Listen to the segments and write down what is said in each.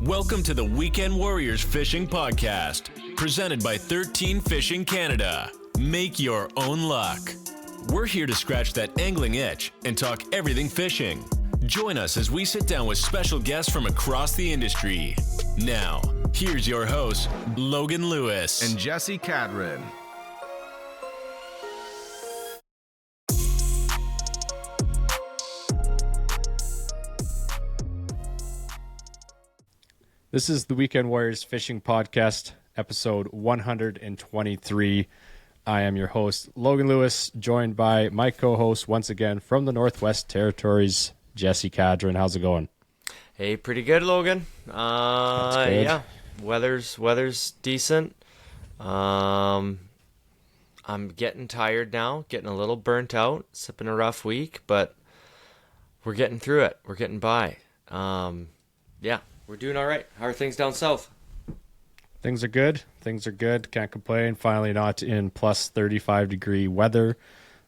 Welcome to the Weekend Warriors Fishing Podcast, presented by 13 Fishing Canada. Make your own luck. We're here to scratch that angling itch and talk everything fishing. Join us as we sit down with special guests from across the industry. Now, here's your hosts, Logan Lewis and Jesse Cadron. This is the Weekend Warriors Fishing Podcast, episode 123. I am your host, Logan Lewis, joined by my co-host once again from the Northwest Territories, Jesse Cadron. How's it going? Hey, pretty good, Logan. That's good. Yeah, weather's decent. I'm getting tired now, getting a little burnt out. It's been a rough week, but we're getting through it. We're getting by. Yeah. We're doing all right. How are things down south? Things are good. Can't complain. Finally not in plus 35 degree weather.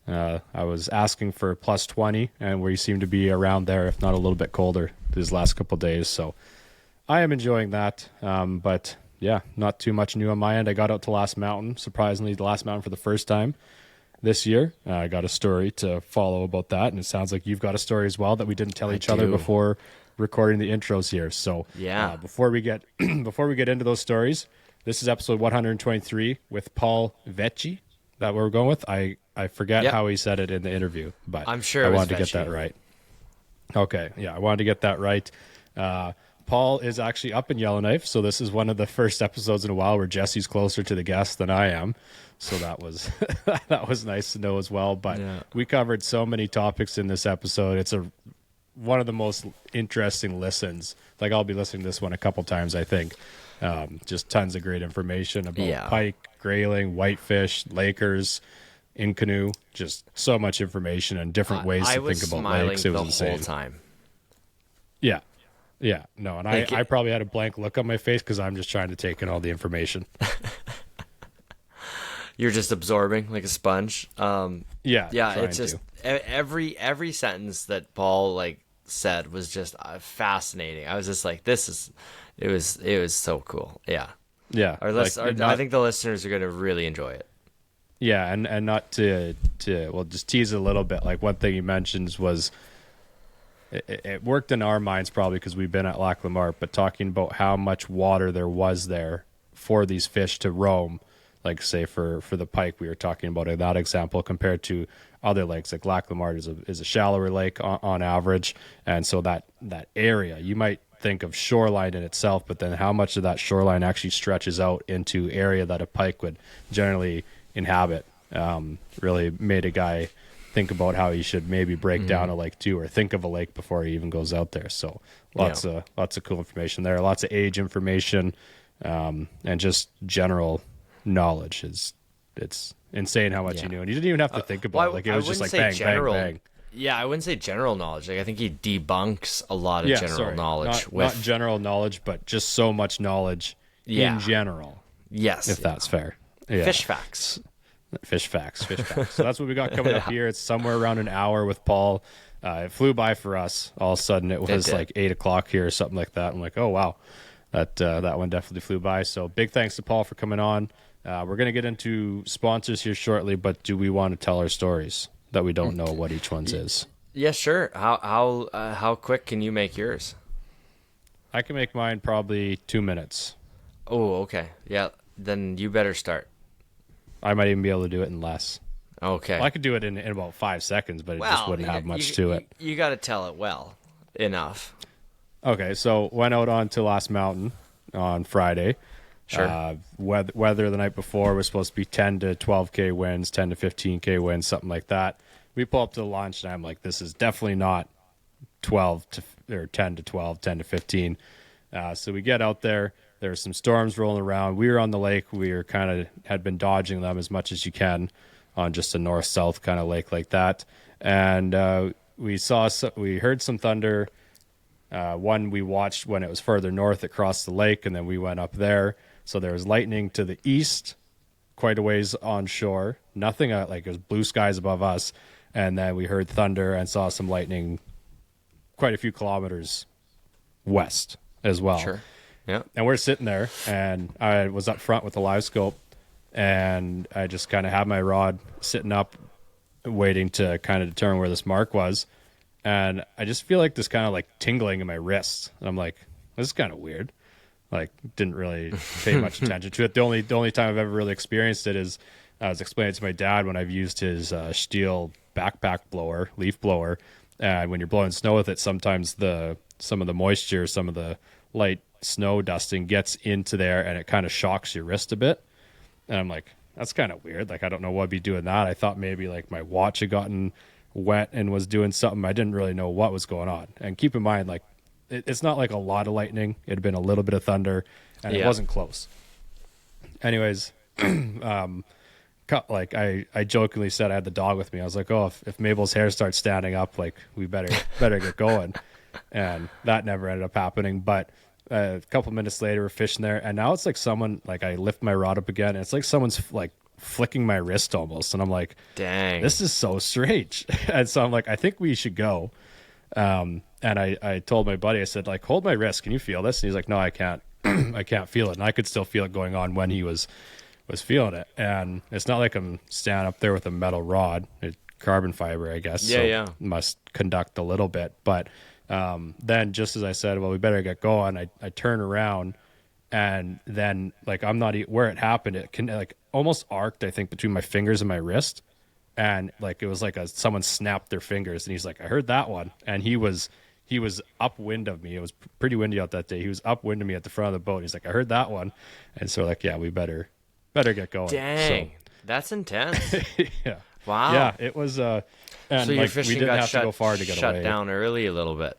I was asking for plus 20, and we seem to be around there, if not a little bit colder these last couple of days. So I am enjoying that. But yeah, not too much new on my end. I got out to Last Mountain, surprisingly, the Last Mountain for the first time this year. I got a story to follow about that, and it sounds like you've got a story as well that we didn't tell each other before recording the intros here. So yeah, before we get into those stories, this is episode 123 with Paul Vecsei. That we're going with. I forget how he said it in the interview, but I'm sure I wanted to get that right. Okay, yeah, I wanted to get that right. Paul is actually up in Yellowknife, so this is one of the first episodes in a while where Jesse's closer to the guest than I am. So that was that was nice to know as well. But we covered so many topics in this episode. It's one of the most interesting listens. Like, I'll be listening to this one a couple times, I think. Just tons of great information about pike, grayling, whitefish, lakers, in canoe. Just so much information and different ways to think about lakes. It was insane. The whole time. Yeah. No, and I probably had a blank look on my face because I'm just trying to take in all the information. You're just absorbing like a sponge. Yeah. It's just every sentence that Paul said was just fascinating. I was just like, it was so cool. Yeah. I think the listeners are going to really enjoy it. Yeah, and not to just tease a little bit. Like, one thing he mentions was it worked in our minds probably because we've been at Lac Lamar, but talking about how much water there was there for these fish to roam. Like, say for the pike we were talking about in that example, compared to other lakes. Like Lac Lamar is a shallower lake on average, and so that area, you might think of shoreline in itself, but then how much of that shoreline actually stretches out into area that a pike would generally inhabit. Really made a guy think about how he should maybe break down a lake too, or think of a lake before he even goes out there. So lots of cool information there, lots of age information, and just general knowledge. It's insane how much he knew, and you didn't even have to think about it. Like, it was just like bang, bang, bang. Yeah, I wouldn't say general knowledge. Like, I think he debunks a lot of general knowledge. Not general knowledge, but just so much knowledge in general. Yes, if that's fair. Yeah. Fish facts. So that's what we got coming up here. It's somewhere around an hour with Paul. It flew by for us. All of a sudden, it was like 8 o'clock here or something like that. I'm like, oh wow, that one definitely flew by. So big thanks to Paul for coming on. We're going to get into sponsors here shortly, but do we want to tell our stories that we don't know what each one's is? Yeah, sure. How quick can you make yours? I can make mine probably 2 minutes. Oh, okay. Yeah, then you better start. I might even be able to do it in less. Okay. Well, I could do it in about 5 seconds, but it just wouldn't have much to it. You got to tell it well enough. Okay, so went out onto Last Mountain on Friday. Sure. Weather the night before was supposed to be 10 to 12K winds, 10 to 15K winds, something like that. We pull up to the launch, and I'm like, this is definitely not 10 to 12, 10 to 15. So we get out there. There were some storms rolling around. We were on the lake. We were had been dodging them as much as you can on just a north-south kind of lake like that. And we heard some thunder. One we watched when it was further north across the lake, and then we went up there. So there was lightning to the east, quite a ways onshore. Nothing it was blue skies above us. And then we heard thunder and saw some lightning quite a few kilometers west as well. Sure. Yeah. And we're sitting there, and I was up front with the live scope, and I just kind of had my rod sitting up, waiting to kind of determine where this mark was. And I just feel like this kind of like tingling in my wrist. And I'm like, this is kind of weird. Like, didn't really pay much attention to it. The only time I've ever really experienced it is I was explaining to my dad when I've used his Stihl backpack blower, leaf blower. And when you're blowing snow with it, sometimes some of the moisture, some of the light snow dusting gets into there, and it kind of shocks your wrist a bit. And I'm like, that's kind of weird. Like, I don't know what I'd be doing that. I thought maybe like my watch had gotten wet and was doing something. I didn't really know what was going on. And keep in mind, like, it's not like a lot of lightning. It had been a little bit of thunder, and it wasn't close. Anyways, like I jokingly said I had the dog with me. I was like, oh, if Mabel's hair starts standing up, like, we better get going. And that never ended up happening. But a couple minutes later, we're fishing there, and now it's like someone, like, I lift my rod up again, and it's like someone's like flicking my wrist almost, and I'm like, dang, this is so strange. And so I'm like, I think we should go. And I told my buddy, I said, like, hold my wrist, can you feel this? And he's like, no, I can't. I can't feel it. And I could still feel it going on when he was feeling it. And it's not like I'm standing up there with a metal rod. It's carbon fiber, I guess. Yeah. Must conduct a little bit. But then just as I said, well, we better get going, I turn around, and then, like, I'm not where it happened. It can, like, almost arced, I think, between my fingers and my wrist. And like, it was like someone snapped their fingers, and he's like, I heard that one. And he was upwind of me. It was pretty windy out that day. He was upwind of me at the front of the boat. He's like, I heard that one. And so, like, yeah, we better get going. Dang, so, that's intense. Yeah. Wow. Yeah, it was. And so your like, fishing we didn't got have to go far to get shut away. down early a little bit.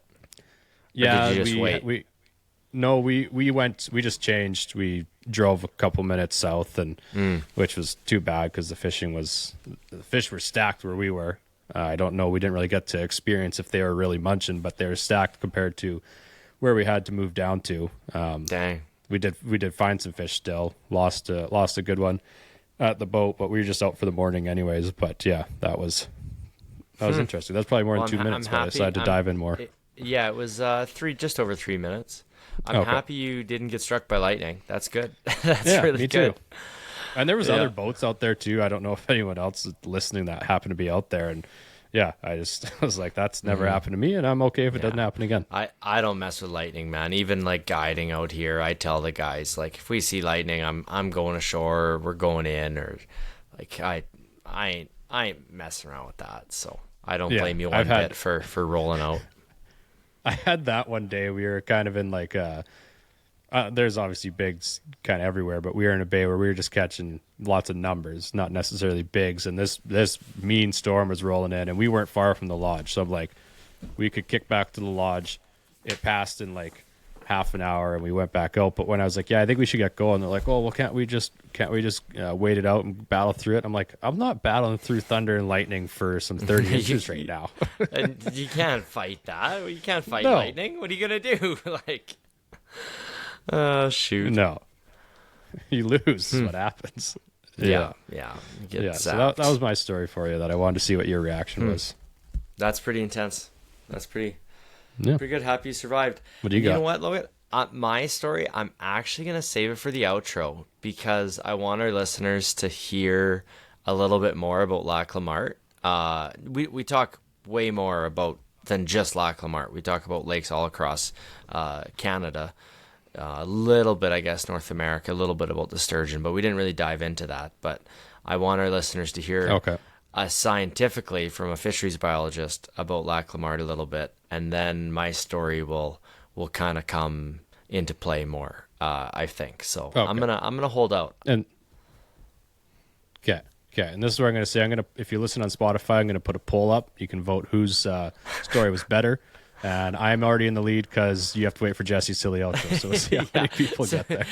Yeah, did you just wait? We just changed. We drove a couple minutes south, and which was too bad because the fish were stacked where we were. I don't know. We didn't really get to experience if they were really munching, but they were stacked compared to where we had to move down to. Dang. We did find some fish still. Lost a good one at the boat, but we were just out for the morning anyways. But yeah, that was interesting. That's probably more than 2 minutes, but I decided to dive in more. It was just over 3 minutes. I'm happy you didn't get struck by lightning. That's good. That's really me good. Too. And there was other boats out there too. I don't know if anyone else is listening that happened to be out there. And yeah, I was like, that's never happened to me, and I'm okay if it doesn't happen again. I don't mess with lightning, man. Even like guiding out here, I tell the guys, like, if we see lightning, I'm going ashore, or we're going in, or like I ain't messing around with that. So I don't blame you one bit for rolling out. I had that one day. We were kind of in like there's obviously bigs kind of everywhere, but we were in a bay where we were just catching lots of numbers, not necessarily bigs. And this mean storm was rolling in, and we weren't far from the lodge. So I'm like, we could kick back to the lodge. It passed in like half an hour, and we went back out. But when I was like, yeah, I think we should get going, they're like, oh, well, can't we just wait it out and battle through it? I'm like, I'm not battling through thunder and lightning for some 30 inches right now. And you can't fight that. You can't fight lightning. What are you gonna do? Like, oh shoot, no, you lose. What happens? Yeah. So that was my story for you. That I wanted to see what your reaction was. That's pretty intense. That's pretty good. Happy you survived. What do you got? You know what, Logan? My story, I'm actually going to save it for the outro, because I want our listeners to hear a little bit more about Lac La Marte. We talk way more about than just Lac La Marte. We talk about lakes all across Canada, a little bit, I guess, North America, a little bit about the sturgeon, but we didn't really dive into that. But I want our listeners to hear scientifically from a fisheries biologist about Lac La Marte a little bit, and then my story will kind of come into play more, I think. So I'm gonna hold out. And and this is what I'm gonna say. If you listen on Spotify, I'm gonna put a poll up. You can vote whose story was better. And I'm already in the lead because you have to wait for Jesse's silly outro. So we'll see how many people get there.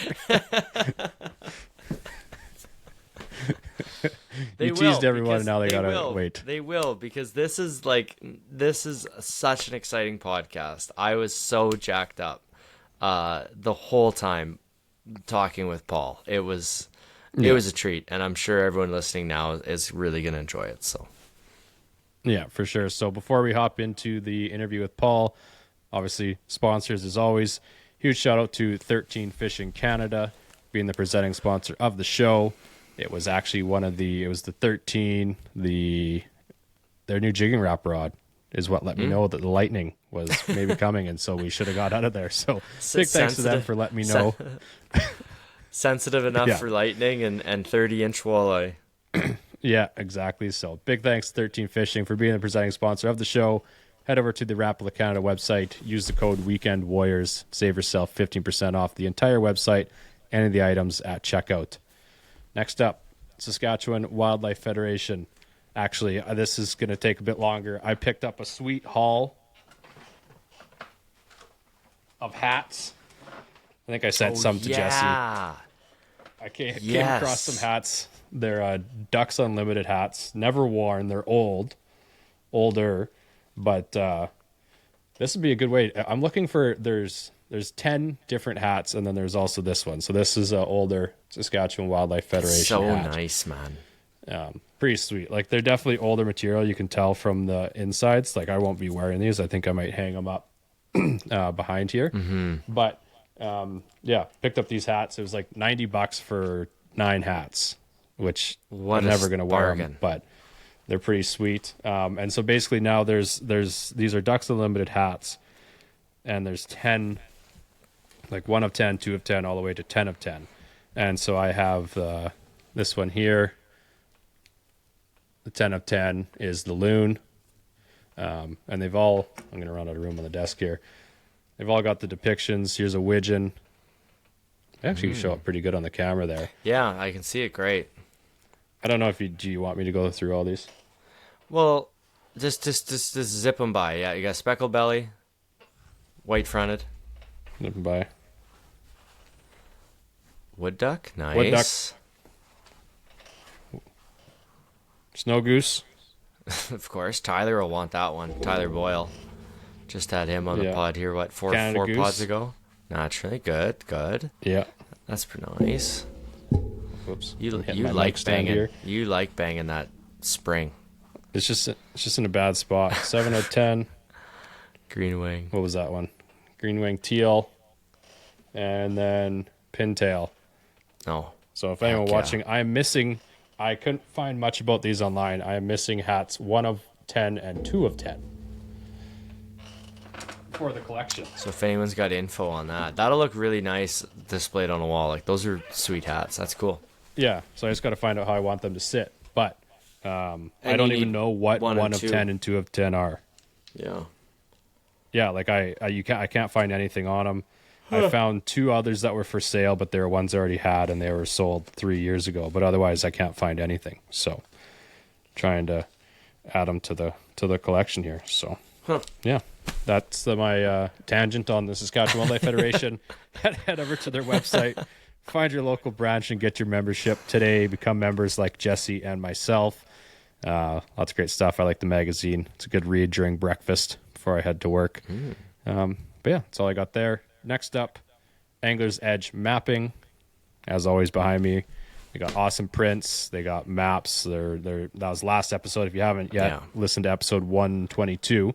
You teased everyone, and now they gotta wait. They will, because this is such an exciting podcast. I was so jacked up the whole time talking with Paul. It was a treat, and I'm sure everyone listening now is really gonna enjoy it. So. Yeah, for sure. So before we hop into the interview with Paul, obviously sponsors as always. huge shout out to 13 Fishing Canada being the presenting sponsor of the show. It was actually it was the 13, their new jigging wrap rod is what let me know that the lightning was maybe coming, and so we should have got out of there. So big thanks to them for letting me know. Sensitive enough for lightning and 30-inch walleye. Yeah, exactly. So big thanks to 13 Fishing for being the presenting sponsor of the show. Head over to the Rapala Canada website. Use the code Weekend Warriors. Save yourself 15% off the entire website and the items at checkout. Next up, Saskatchewan Wildlife Federation. Actually, this is going to take a bit longer. I picked up a sweet haul of hats. I think I sent some to Jesse. I came across some hats. They're Ducks Unlimited hats. Never worn. They're older. But this would be a good way. I'm looking for, there's 10 different hats, and then there's also this one. So this is an older Saskatchewan Wildlife Federation hat. Nice, man. Pretty sweet. Like, they're definitely older material. You can tell from the insides. Like, I won't be wearing these. I think I might hang them up behind here. But picked up these hats. It was like $90 for 9 hats, which I'm never going to wear them, but they're pretty sweet. And so basically now these are Ducks Unlimited hats, and there's 10, like 1 of 10, 2 of 10, all the way to 10 of 10. And so I have this one here. The 10 of 10 is the loon. And they've all, I'm going to run out of room on the desk here. They've all got the depictions. Here's a widgeon. They actually show up pretty good on the camera there. Yeah, I can see it great. I don't know if do you want me to go through all these? Well, just zip them by. Yeah, you got speckled belly, white fronted. Zip them by. Wood duck, nice. Wood duck. Snow goose. Of course, Tyler will want that one. Tyler Boyle. Just had him on the pod here, four pods ago? Naturally, good. Yeah. That's pretty nice. Whoops. You like banging here. You like banging that spring. It's just in a bad spot. 7 of 10. Green wing. What was that one? Green wing teal. And then pintail. Oh. So if anyone watching, I couldn't find much about these online. I am missing hats 1 of 10 and 2 of 10 for the collection. So if anyone's got info on that, that'll look really nice displayed on a wall. Like, those are sweet hats. That's cool. Yeah. So I just got to find out how I want them to sit. But I don't even know what 1 of 10 and 2 of 10 are. Yeah. Yeah. Like I can't find anything on them. I found 2 others that were for sale, but they were ones I already had, and they were sold 3 years ago. But otherwise, I can't find anything. So, trying to add them to the collection here. So, yeah, that's my tangent on the Saskatchewan Wildlife Federation. Head over to their website, find your local branch, and get your membership today. Become members like Jesse and myself. Lots of great stuff. I like the magazine. It's a good read during breakfast before I head to work. But yeah, that's all I got there. Next up, Angler's Edge Mapping. As always, behind me, they got awesome prints. They got maps. That was last episode. If you haven't yet, listen to episode 122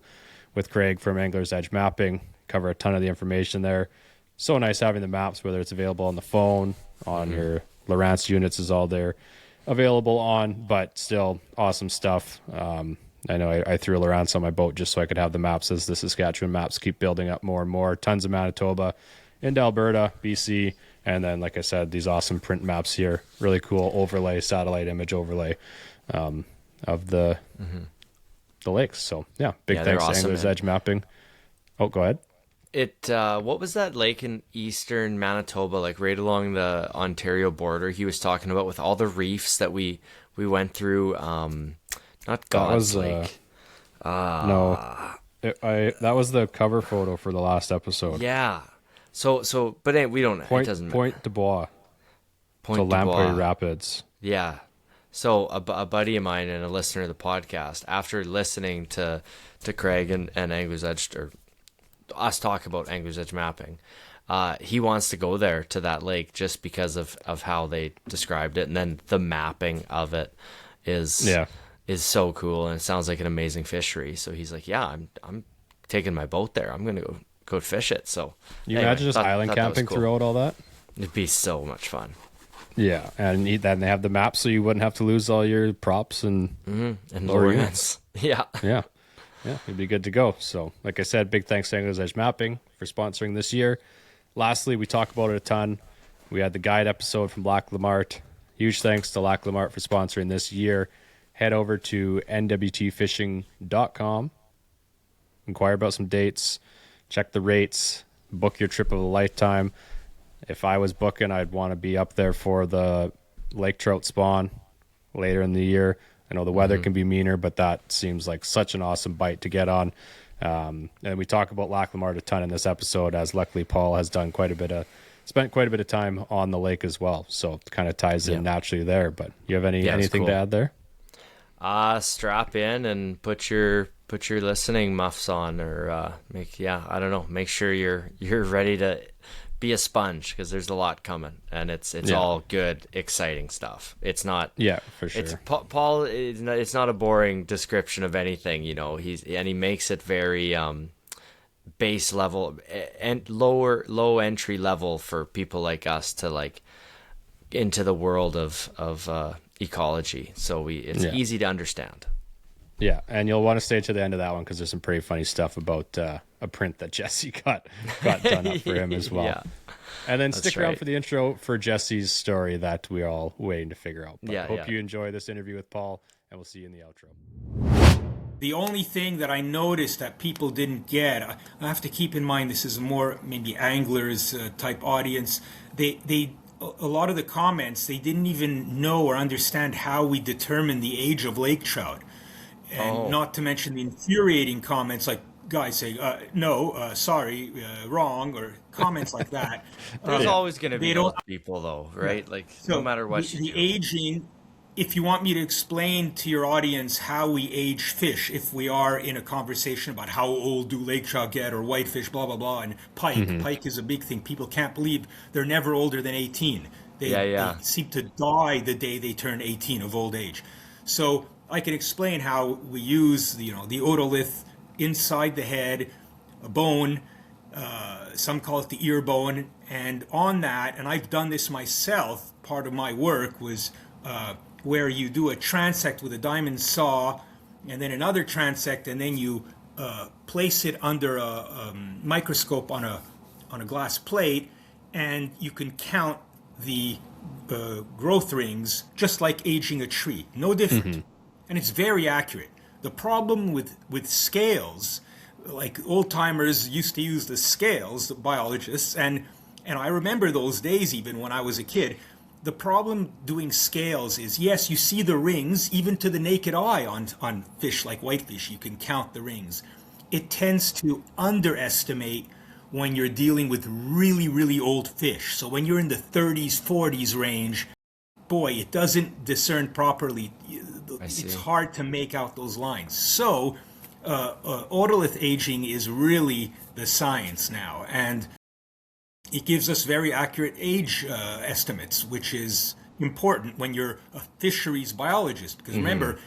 with Craig from Angler's Edge Mapping. Cover a ton of the information there. So nice having the maps, whether it's available on the phone, on your Lowrance units is all there available on, but still awesome stuff. I know I threw a Lowrance on my boat just so I could have the maps as the Saskatchewan maps keep building up more and more. Tons of Manitoba into Alberta, BC, and then, like I said, these awesome print maps here. Really cool overlay, satellite image overlay of the lakes. So, yeah, big thanks to Angler's Edge Mapping. Oh, go ahead. What was that lake in eastern Manitoba, like right along the Ontario border he was talking about with all the reefs that we went through? Not God's Lake. No, that was the cover photo for the last episode. Yeah. So, but we don't. It doesn't matter. Point Dubois. To Lamprey Rapids. Yeah. So a buddy of mine and a listener of the podcast, after listening to Craig and Angler's Edge, or us talk about Angler's Edge Mapping, he wants to go there to that lake just because of how they described it, and then the mapping of it is so cool, and it sounds like an amazing fishery. So he's like, yeah, I'm taking my boat there. I'm gonna go fish it. So You imagine just island camping throughout all that? It'd be so much fun. Yeah, and then they have the map so you wouldn't have to lure all your props and lure units. Yeah. Yeah, it'd be good to go. So, like I said, big thanks to Anglers Edge Mapping for sponsoring this year. Lastly, we talk about it a ton. We had the guide episode from Lac La Martre. Huge thanks to Lac La Martre for sponsoring this year. Head over to nwtfishing.com. Inquire about some dates. Check the rates. Book your trip of a lifetime. If I was booking, I'd want to be up there for the lake trout spawn later in the year. I know the weather can be meaner, but that seems like such an awesome bite to get on. And we talk about Lac La Martre a ton in this episode, as luckily Paul has done spent quite a bit of time on the lake as well. So it kind of ties in naturally there. But you have anything to add there? Strap in and put your listening muffs on, or I don't know. Make sure you're ready to be a sponge, because there's a lot coming, and it's all good, exciting stuff. It's not for sure. It's Paul. It's not a boring description of anything, he makes it very base level and low entry level for people like us to like into the world of ecology. So it's easy to understand. Yeah, and you'll want to stay to the end of that one because there's some pretty funny stuff about a print that Jesse got done up for him as well. Yeah. And then stick around for the intro for Jesse's story that we're all waiting to figure out. But I hope you enjoy this interview with Paul, and we'll see you in the outro. The only thing that I noticed that people didn't get, I have to keep in mind this is more maybe anglers type audience. A lot of the comments, they didn't even know or understand how we determine the age of lake trout. And not to mention the infuriating comments like guys say, sorry, wrong, or comments like that. There's always going to be those people, though, right? Like, no matter what the aging, if you want me to explain to your audience how we age fish, if we are in a conversation about how old do lake trout get, or whitefish, blah, blah, blah, and pike. Pike is a big thing. People can't believe they're never older than 18. They seem to die the day they turn 18 of old age. So I can explain how we use the otolith inside the head, a bone, some call it the ear bone, and on that, and I've done this myself, part of my work was where you do a transect with a diamond saw, and then another transect, and then you place it under a microscope on a glass plate, and you can count the growth rings just like aging a tree, no different. And it's very accurate. The problem with scales, like old timers used to use the scales, the biologists, and I remember those days even when I was a kid. The problem doing scales is, yes, you see the rings, even to the naked eye on fish like whitefish, you can count the rings. It tends to underestimate when you're dealing with really, really old fish. So when you're in the 30s, 40s range, boy, it doesn't discern properly. It's hard to make out those lines. So otolith aging is really the science now, and it gives us very accurate age estimates, which is important when you're a fisheries biologist, because remember,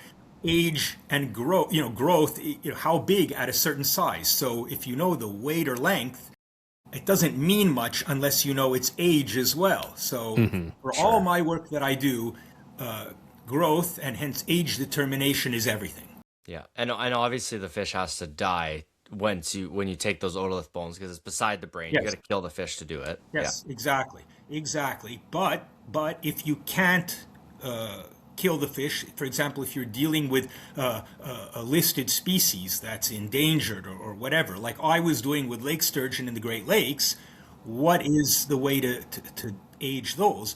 age and growth, how big at a certain size. So if you know the weight or length, it doesn't mean much unless you know its age as well. So for all my work that I do, growth and hence age determination is everything. Yeah, and obviously the fish has to die when you take those otolith bones, because it's beside the brain. Yes. You got to kill the fish to do it. Yes, exactly. But if you can't kill the fish, for example, if you're dealing with a listed species that's endangered or whatever, like I was doing with lake sturgeon in the Great Lakes, what is the way to age those?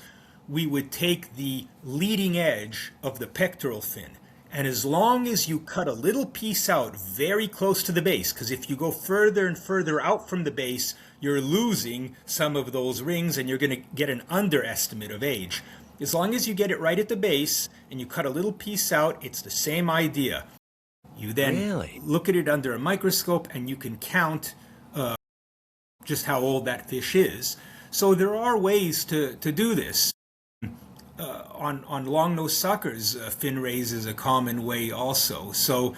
We would take the leading edge of the pectoral fin, and as long as you cut a little piece out very close to the base, because if you go further and further out from the base, you're losing some of those rings and you're going to get an underestimate of age. As long as you get it right at the base and you cut a little piece out, it's the same idea. You then look at it under a microscope and you can count just how old that fish is. So there are ways to do this. On long-nosed suckers, fin raise is a common way also. So,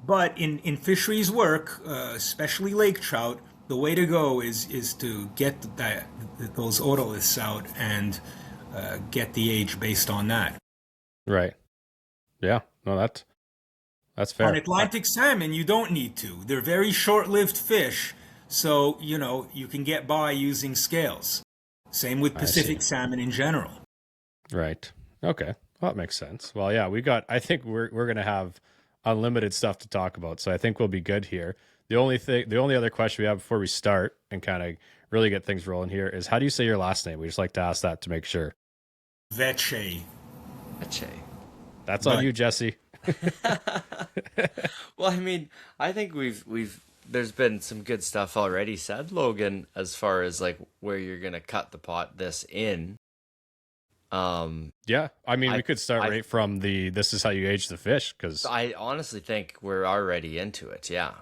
But in fisheries work, especially lake trout, the way to go is to get those otoliths out and get the age based on that. Right. Yeah. No, that's fair. On Atlantic salmon, you don't need to. They're very short-lived fish, so you can get by using scales. Same with Pacific salmon in general. Right. Okay. Well, that makes sense. Well, yeah, I think we're going to have unlimited stuff to talk about, so I think we'll be good here. The only other question we have before we start and kind of really get things rolling here is, how do you say your last name? We just like to ask that to make sure. Vecsei. That's on you, Jesse. Well, I mean, I think there's been some good stuff already said, Logan, as far as like where you're gonna cut the pot this in. Yeah, I mean, we could start right from this is how you age the fish, because I honestly think we're already into it. Yeah,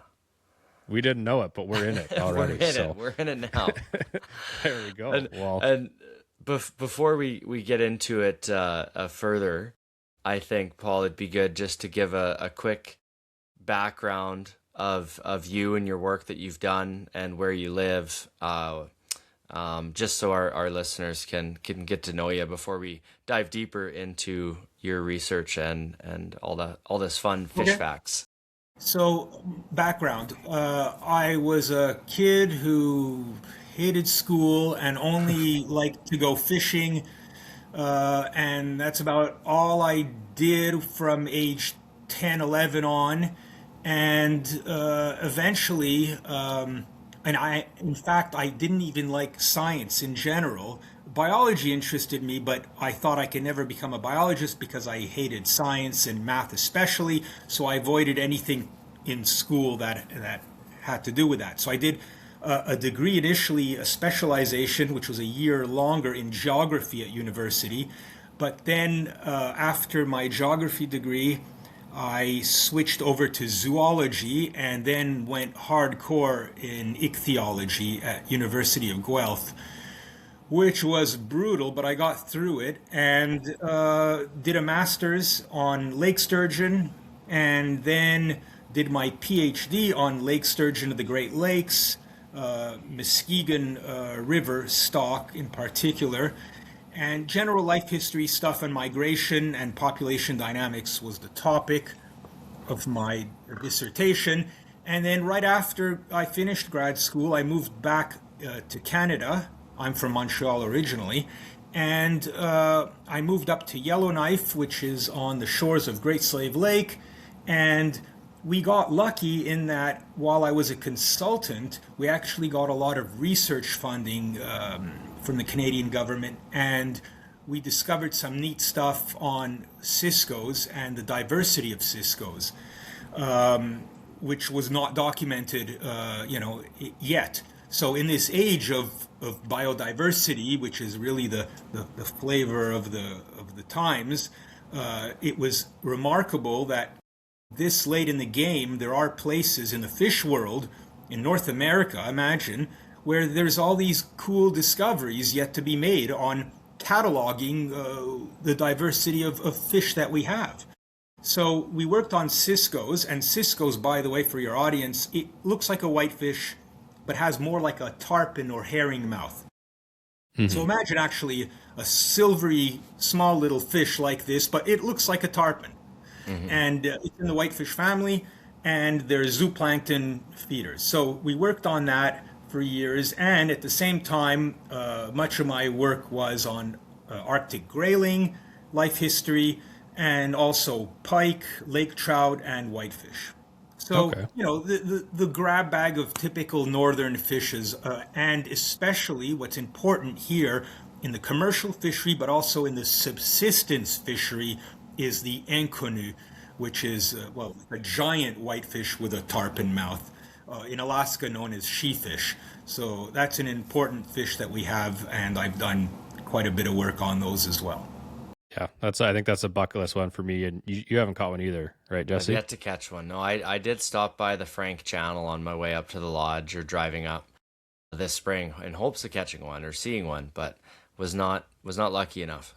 we didn't know it, but we're in it already. We're in it now. There we go. And before we get into it further, I think, Paul, it'd be good just to give a quick background of you and your work that you've done and where you live, just so our listeners can get to know you before we dive deeper into your research and all this fun fish facts. So, background. I was a kid who hated school and only liked to go fishing. And that's about all I did from age 10, 11 on. And eventually, in fact, I didn't even like science in general. Biology interested me, but I thought I could never become a biologist because I hated science and math especially. So I avoided anything in school that had to do with that. So I did a degree initially, a specialization, which was a year longer in geography at university. But then after my geography degree, I switched over to zoology and then went hardcore in ichthyology at University of Guelph, which was brutal, but I got through it, and did a master's on lake sturgeon, and then did my PhD on lake sturgeon of the Great Lakes, Muskegon River stock in particular, and general life history stuff and migration and population dynamics was the topic of my dissertation. And then right after I finished grad school, I moved back to Canada. I'm from Montreal originally. And I moved up to Yellowknife, which is on the shores of Great Slave Lake. And we got lucky in that while I was a consultant, we actually got a lot of research funding from the Canadian government, and we discovered some neat stuff on ciscos and the diversity of ciscos, which was not documented, yet. So in this age of biodiversity, which is really the flavor of the times, it was remarkable that this late in the game, there are places in the fish world, in North America, imagine, where there's all these cool discoveries yet to be made on cataloging the diversity of fish that we have. So we worked on ciscos, and ciscos, by the way, for your audience, it looks like a whitefish, but has more like a tarpon or herring mouth. Mm-hmm. So imagine actually a silvery, small little fish like this, but it looks like a tarpon. Mm-hmm. And it's in the whitefish family, and they're zooplankton feeders. So we worked on that for years, and at the same time, much of my work was on Arctic grayling, life history, and also pike, lake trout, and whitefish. So, okay. The grab bag of typical northern fishes, and especially what's important here in the commercial fishery, but also in the subsistence fishery, is the inconnu, which is, a giant whitefish with a tarpon mouth, in Alaska known as shefish. So that's an important fish that we have, and I've done quite a bit of work on those as well. Yeah, I think that's a bucket list one for me, and you haven't caught one either, right, Jesse? I've yet to catch one. No, I did stop by the Frank Channel on my way up to the lodge or driving up this spring in hopes of catching one or seeing one, but was not lucky enough.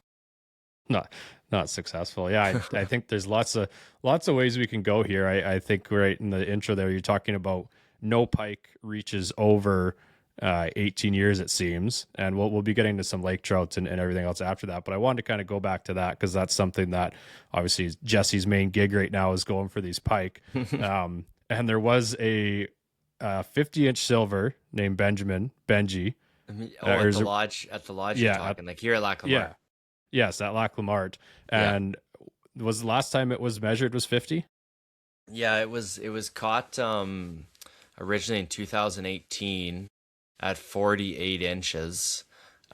not successful. Yeah, I think there's lots of ways we can go here. I think right in the intro there, you're talking about no pike reaches over 18 years, it seems, and we'll be getting to some lake trouts and everything else after that. But I wanted to kind of go back to that because that's something that obviously Jesse's main gig right now is going for these pike. And there was a 50-inch silver named Benji. At the lodge, you're talking like here at Lac La Mare. Yeah. Yes, at Lac La Mare. And was the last time it was measured was 50? Yeah, it was caught originally in 2018 at 48 inches.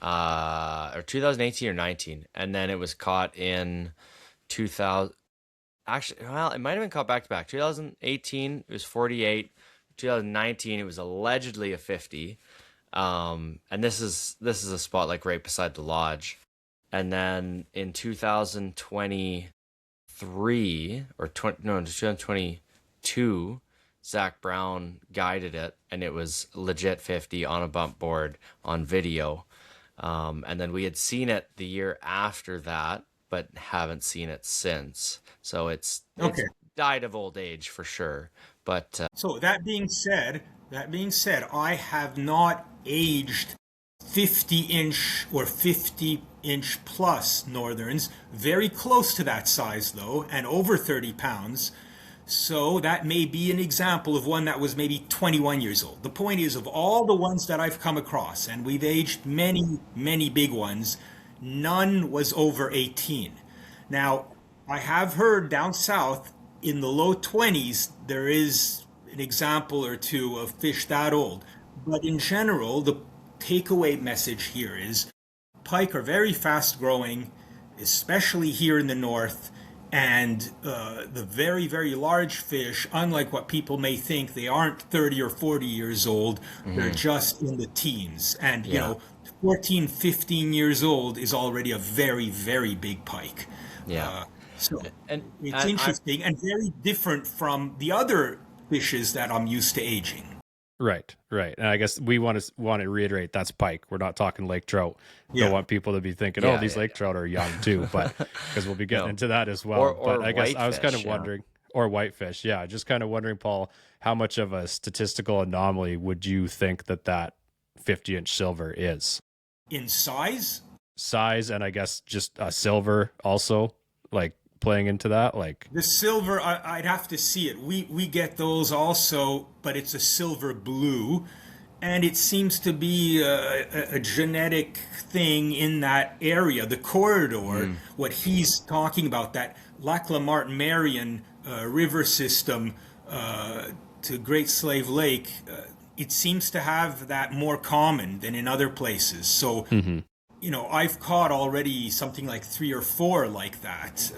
Or 2018 or 19. And then it was caught in 2000. Actually, well, it might have been caught back to back. 2018 it was 48. 2019 it was allegedly a 50. And this is a spot like right beside the lodge. And then in 2023 or 2022, Zach Brown guided it, and it was legit 50 on a bump board on video. And then we had seen it the year after that, but haven't seen it since. So it's died of old age for sure. But so that being said, I have not aged 50-inch or 50-inch plus northerns, very close to that size though, and over 30 pounds. So that may be an example of one that was maybe 21 years old. The point is, of all the ones that I've come across, and we've aged many, many big ones, none was over 18. Now, I have heard down south in the low 20s, there is an example or two of fish that old. But in general, the takeaway message here is pike are very fast growing, especially here in the north. And the very, very large fish, unlike what people may think, they aren't 30 or 40 years old. They're just in the teens. And, 14, 15 years old is already a very, very big pike. So it's interesting and very different from the other fishes that I'm used to aging. Right. And I guess we want to reiterate that's pike. We're not talking lake trout. Don't want people to be thinking, these lake trout are young too, but because we'll be getting into that as well. Or but I guess I was kind of whitefish, wondering, or whitefish, just kind of wondering, Paul, how much of a statistical anomaly would you think that 50-inch silver is? In size? Size, and I guess just a silver also, like playing into that, like the silver. I'd have to see it. We get those also, but it's a silver blue, and it seems to be a genetic thing in that area, the corridor. What he's talking about, that Lac La Marion river system to Great Slave Lake, it seems to have that more common than in other places. So. I've caught already something like 3 or 4 like that.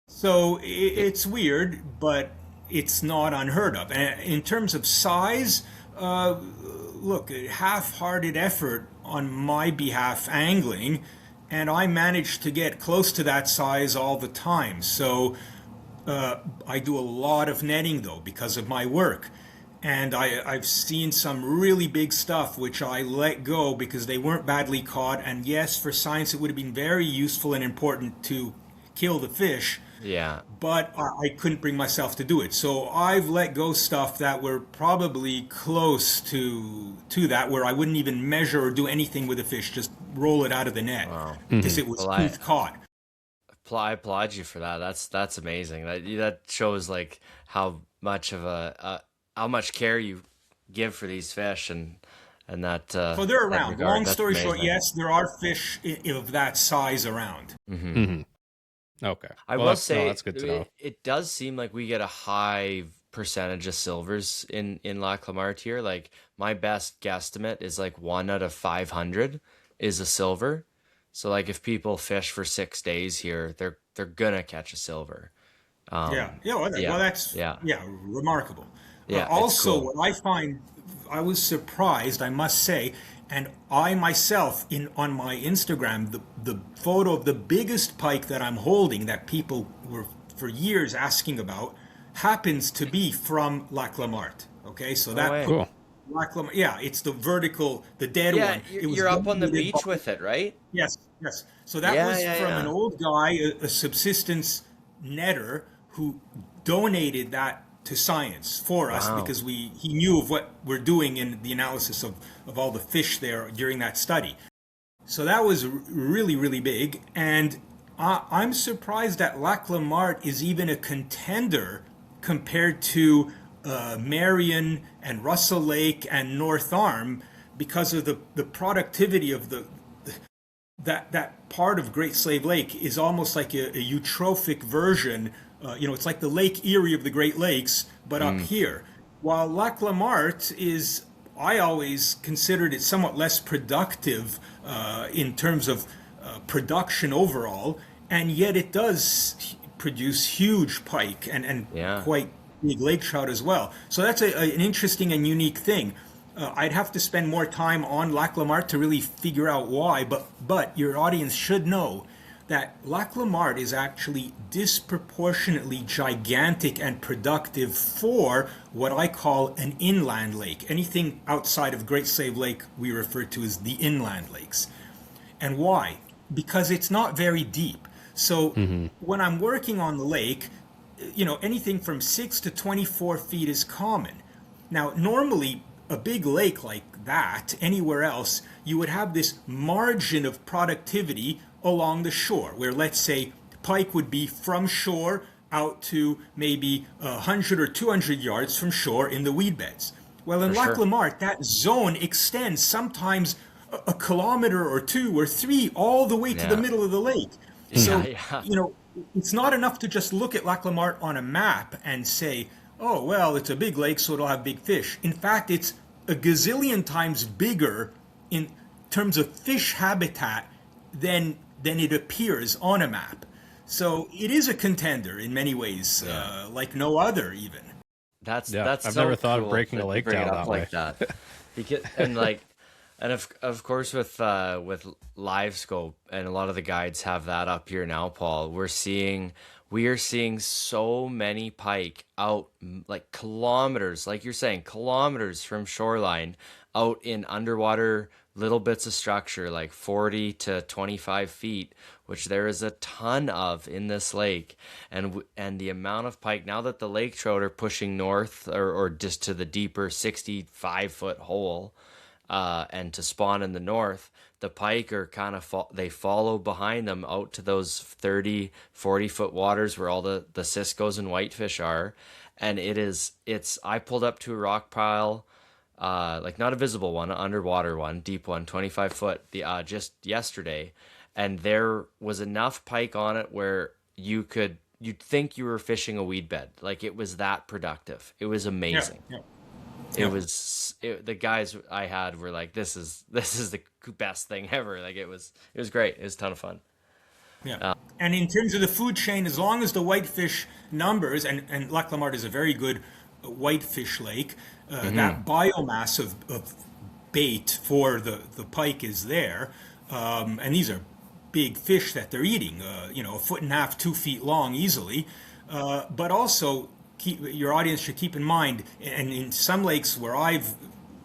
So it's weird, but it's not unheard of. And in terms of size, look, half-hearted effort on my behalf angling, and I managed to get close to that size all the time. So I do a lot of netting, though, because of my work. And I've seen some really big stuff which I let go because they weren't badly caught. And yes, for science, it would have been very useful and important to kill the fish. Yeah. But I couldn't bring myself to do it. So I've let go stuff that were probably close to that, where I wouldn't even measure or do anything with the fish, just roll it out of the net because it was tooth caught. I applaud you for that. That's amazing. That shows like how much of how much care you give for these fish and that. So they're around. Long story short, yes, there are fish of that size around. Okay. I will say that's good to know. It does seem like we get a high percentage of silvers in Lac La Mare here. Like my best guesstimate is like 1 out of 500 is a silver. So like if people fish for 6 days here, they're gonna catch a silver. Well, that's remarkable. Yeah, also, cool. what I find, I was surprised, I must say, and I myself, on my Instagram, the photo of the biggest pike that I'm holding that people were for years asking about happens to be from Lac La Mare. Okay, so cool. Lac La Mare, it's the vertical, the dead one. Yeah, you're up on the beach with it, right? Yes, Yes. So that Yeah, was yeah, from an yeah. old guy, a subsistence netter, who donated that to science for us Wow. because he knew of what we're doing in the analysis of all the fish there during that study. So that was really, really big. And I'm surprised that Lac La Marte is even a contender compared to Marion and Russell Lake and North Arm because of the productivity of that part of Great Slave Lake is almost like a eutrophic version. It's like the Lake Erie of the Great Lakes, but up here. While Lac La Marte is, I always considered it somewhat less productive in terms of production overall, and yet it does produce huge pike and Yeah. quite big lake trout as well. So that's an interesting and unique thing. I'd have to spend more time on Lac La Marte to really figure out why, but your audience should know that Lac La Marte is actually disproportionately gigantic and productive for what I call an inland lake. Anything outside of Great Slave Lake we refer to as the inland lakes. And why? Because it's not very deep. So when I'm working on the lake, anything from 6 to 24 feet is common. Now, normally, a big lake like that, anywhere else, you would have this margin of productivity along the shore, where let's say pike would be from shore out to maybe 100 or 200 yards from shore in the weed beds. Well, in For Lac sure. La Marte, that zone extends sometimes a kilometer or 2 or 3 all the way to the Yeah. middle of the lake. Yeah, So, yeah. it's not enough to just look at Lac La Marte on a map and say, oh, well, it's a big lake, so it'll have big fish. In fact, it's a gazillion times bigger in terms of fish habitat than it appears on a map. So it is a contender in many ways, like no other even. Yeah, That's I've so never thought of cool breaking that a you lake bring it down up that like way. that. Because, and like, and of course with live scope, and a lot of the guides have that up here now, Paul. We are seeing so many pike out like kilometers, like you're saying, kilometers from shoreline, out in underwater little bits of structure like 40 to 25 feet, which there is a ton of in this lake. And the amount of pike, now that the lake trout are pushing north, or just to the deeper 65-foot hole, and to spawn in the north, the pike are kind of they follow behind them out to those 30, 40-foot waters where all the ciscos and whitefish are. And I pulled up to a rock pile, like not a visible one, an underwater one, deep one, 25 foot, just yesterday, and there was enough pike on it where you'd think you were fishing a weed bed. Like, it was that productive. It was Yeah, amazing. yeah, It yeah. was the guys I had were like, this is the best thing ever. Like, it was great. It was a ton of fun. Yeah. And in terms of the food chain, as long as the whitefish numbers, and Lac La Marte is a very good whitefish lake, that biomass of bait for the pike is there. And these are big fish that they're eating, a foot and a half, 2 feet long easily. But also, your audience should keep in mind, and in some lakes where I've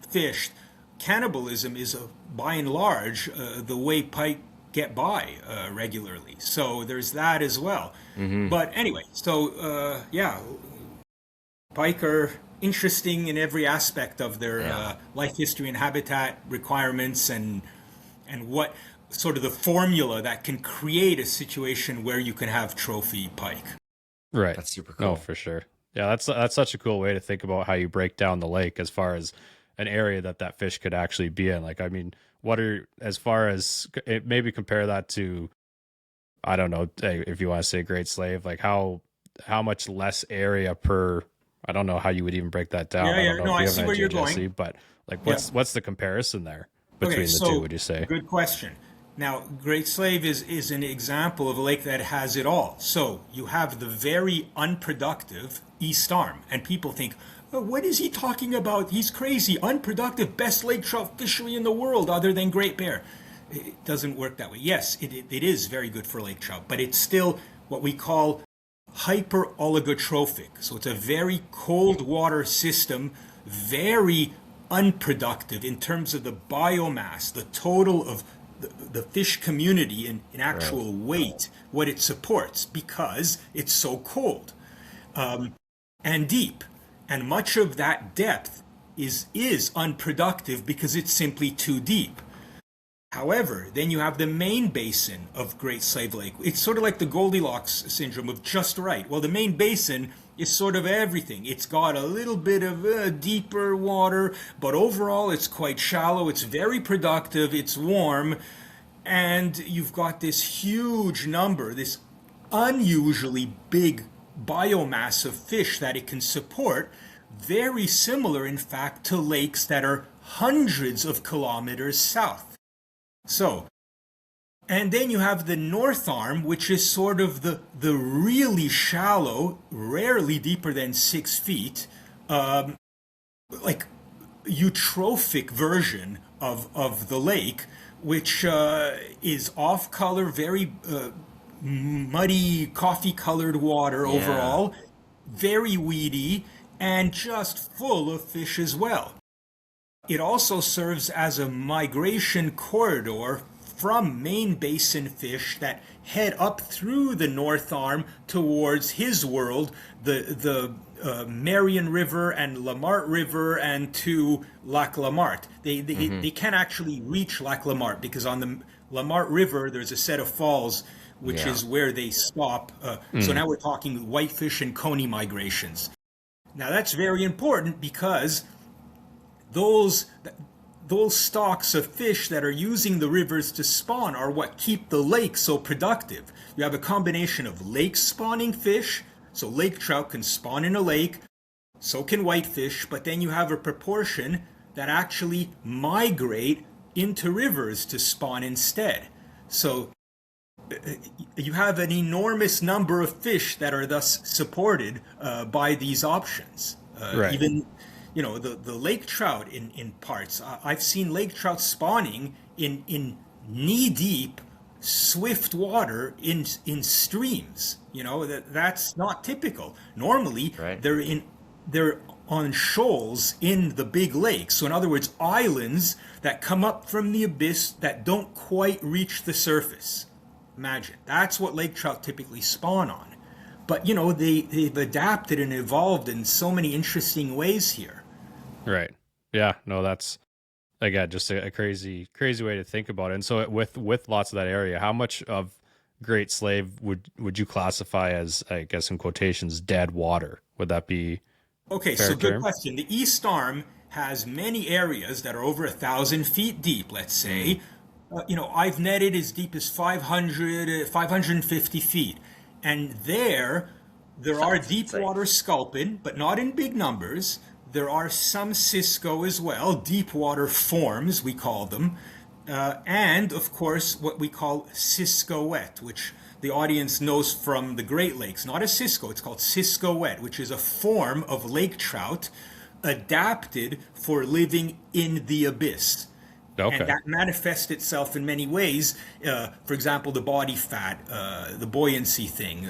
fished, cannibalism is by and large the way pike get by regularly. So there's that as well. But anyway, so yeah, pike are interesting in every aspect of their life history and habitat requirements, and what sort of the formula that can create a situation where you can have trophy pike. Right. That's super Oh, cool. for sure. Yeah, that's such a cool way to think about how you break down the lake as far as an area that fish could actually be in. Like, I mean, as far as maybe compare that to, I don't know, if you want to say Great Slave, like how much less area per, I don't know how you would even break that down. Yeah, I yeah. don't know No, if I you have see an where idea, you're going. Jesse, but like Yeah. what's the comparison there between Okay, the so two, would you say? good question. Now, Great Slave is an example of a lake that has it all. So you have the very unproductive East Arm, and people think, oh, what is he talking about? He's crazy. Unproductive, best lake trout fishery in the world other than Great Bear. It doesn't work that way. Yes, it is very good for lake trout, but it's still what we call hyper oligotrophic. So it's a very cold water system, very unproductive in terms of the biomass, the total of the fish community in actual weight, what it supports, because it's so cold and deep. And much of that depth is unproductive because it's simply too deep. However, then you have the main basin of Great Slave Lake. It's sort of like the Goldilocks syndrome of just right. Well, the main basin is sort of everything. It's got a little bit of deeper water, but overall it's quite shallow. It's very productive. It's warm. And you've got this huge number, this unusually big biomass of fish that it can support. Very similar, in fact, to lakes that are hundreds of kilometers south. So, and then you have the North Arm, which is sort of the really shallow, rarely deeper than 6 feet, like eutrophic version of the lake, which is off color, very muddy, coffee colored water overall, very weedy, and just full of fish as well. It also serves as a migration corridor from main basin fish that head up through the North Arm towards his world, the Marion River and Lamart River, and to Lac Lamart. They can't actually reach Lac Lamart because on the Lamart River there's a set of falls which is where they stop. So now we're talking whitefish and coney migrations. Now that's very important because those stocks of fish that are using the rivers to spawn are what keep the lake so productive. You have a combination of lake spawning fish, so lake trout can spawn in a lake, so can whitefish, but then you have a proportion that actually migrate into rivers to spawn instead. So you have an enormous number of fish that are thus supported by these options. Even the lake trout in parts. I've seen lake trout spawning in knee-deep, swift water in streams. That's not typical. Normally, they're on shoals in the big lakes. So in other words, islands that come up from the abyss that don't quite reach the surface. Imagine. That's what lake trout typically spawn on. But, they've adapted and evolved in so many interesting ways here. Right. Yeah. No, that's, again, just a crazy way to think about it. And so with lots of that area, how much of Great Slave would you classify as, I guess in quotations, dead water? Would that be okay? So good question. The East Arm has many areas that are over 1,000 feet deep, let's say. I've netted as deep as 550 feet. And there are deep water sculpin, but not in big numbers. There are some Cisco as well, deep water forms, we call them. And, of course, what we call Ciscoette, which the audience knows from the Great Lakes. Not a Cisco, it's called Ciscoette, which is a form of lake trout adapted for living in the abyss. Okay. And that manifests itself in many ways. For example, the body fat, the buoyancy thing.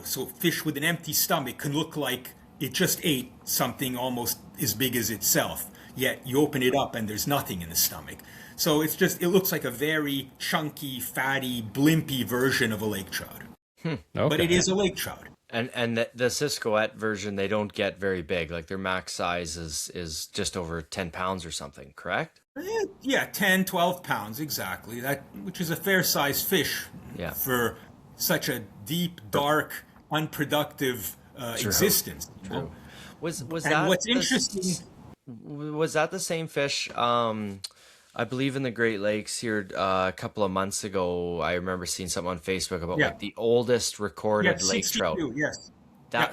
So fish with an empty stomach can look like it just ate something almost as big as itself. Yet you open it up and there's nothing in the stomach. So it looks like a very chunky, fatty, blimpy version of a lake trout. Okay. But it is a lake trout. And the Ciscoette version, they don't get very big. Like their max size is just over 10 pounds or something, correct? Yeah, 10, 12 pounds, exactly. Which is a fair-sized fish for such a deep, dark, unproductive existence. True. Was and that what's interesting? Was that the same fish? I believe in the Great Lakes here a couple of months ago. I remember seeing something on Facebook about like the oldest recorded lake 62, trout. Yes.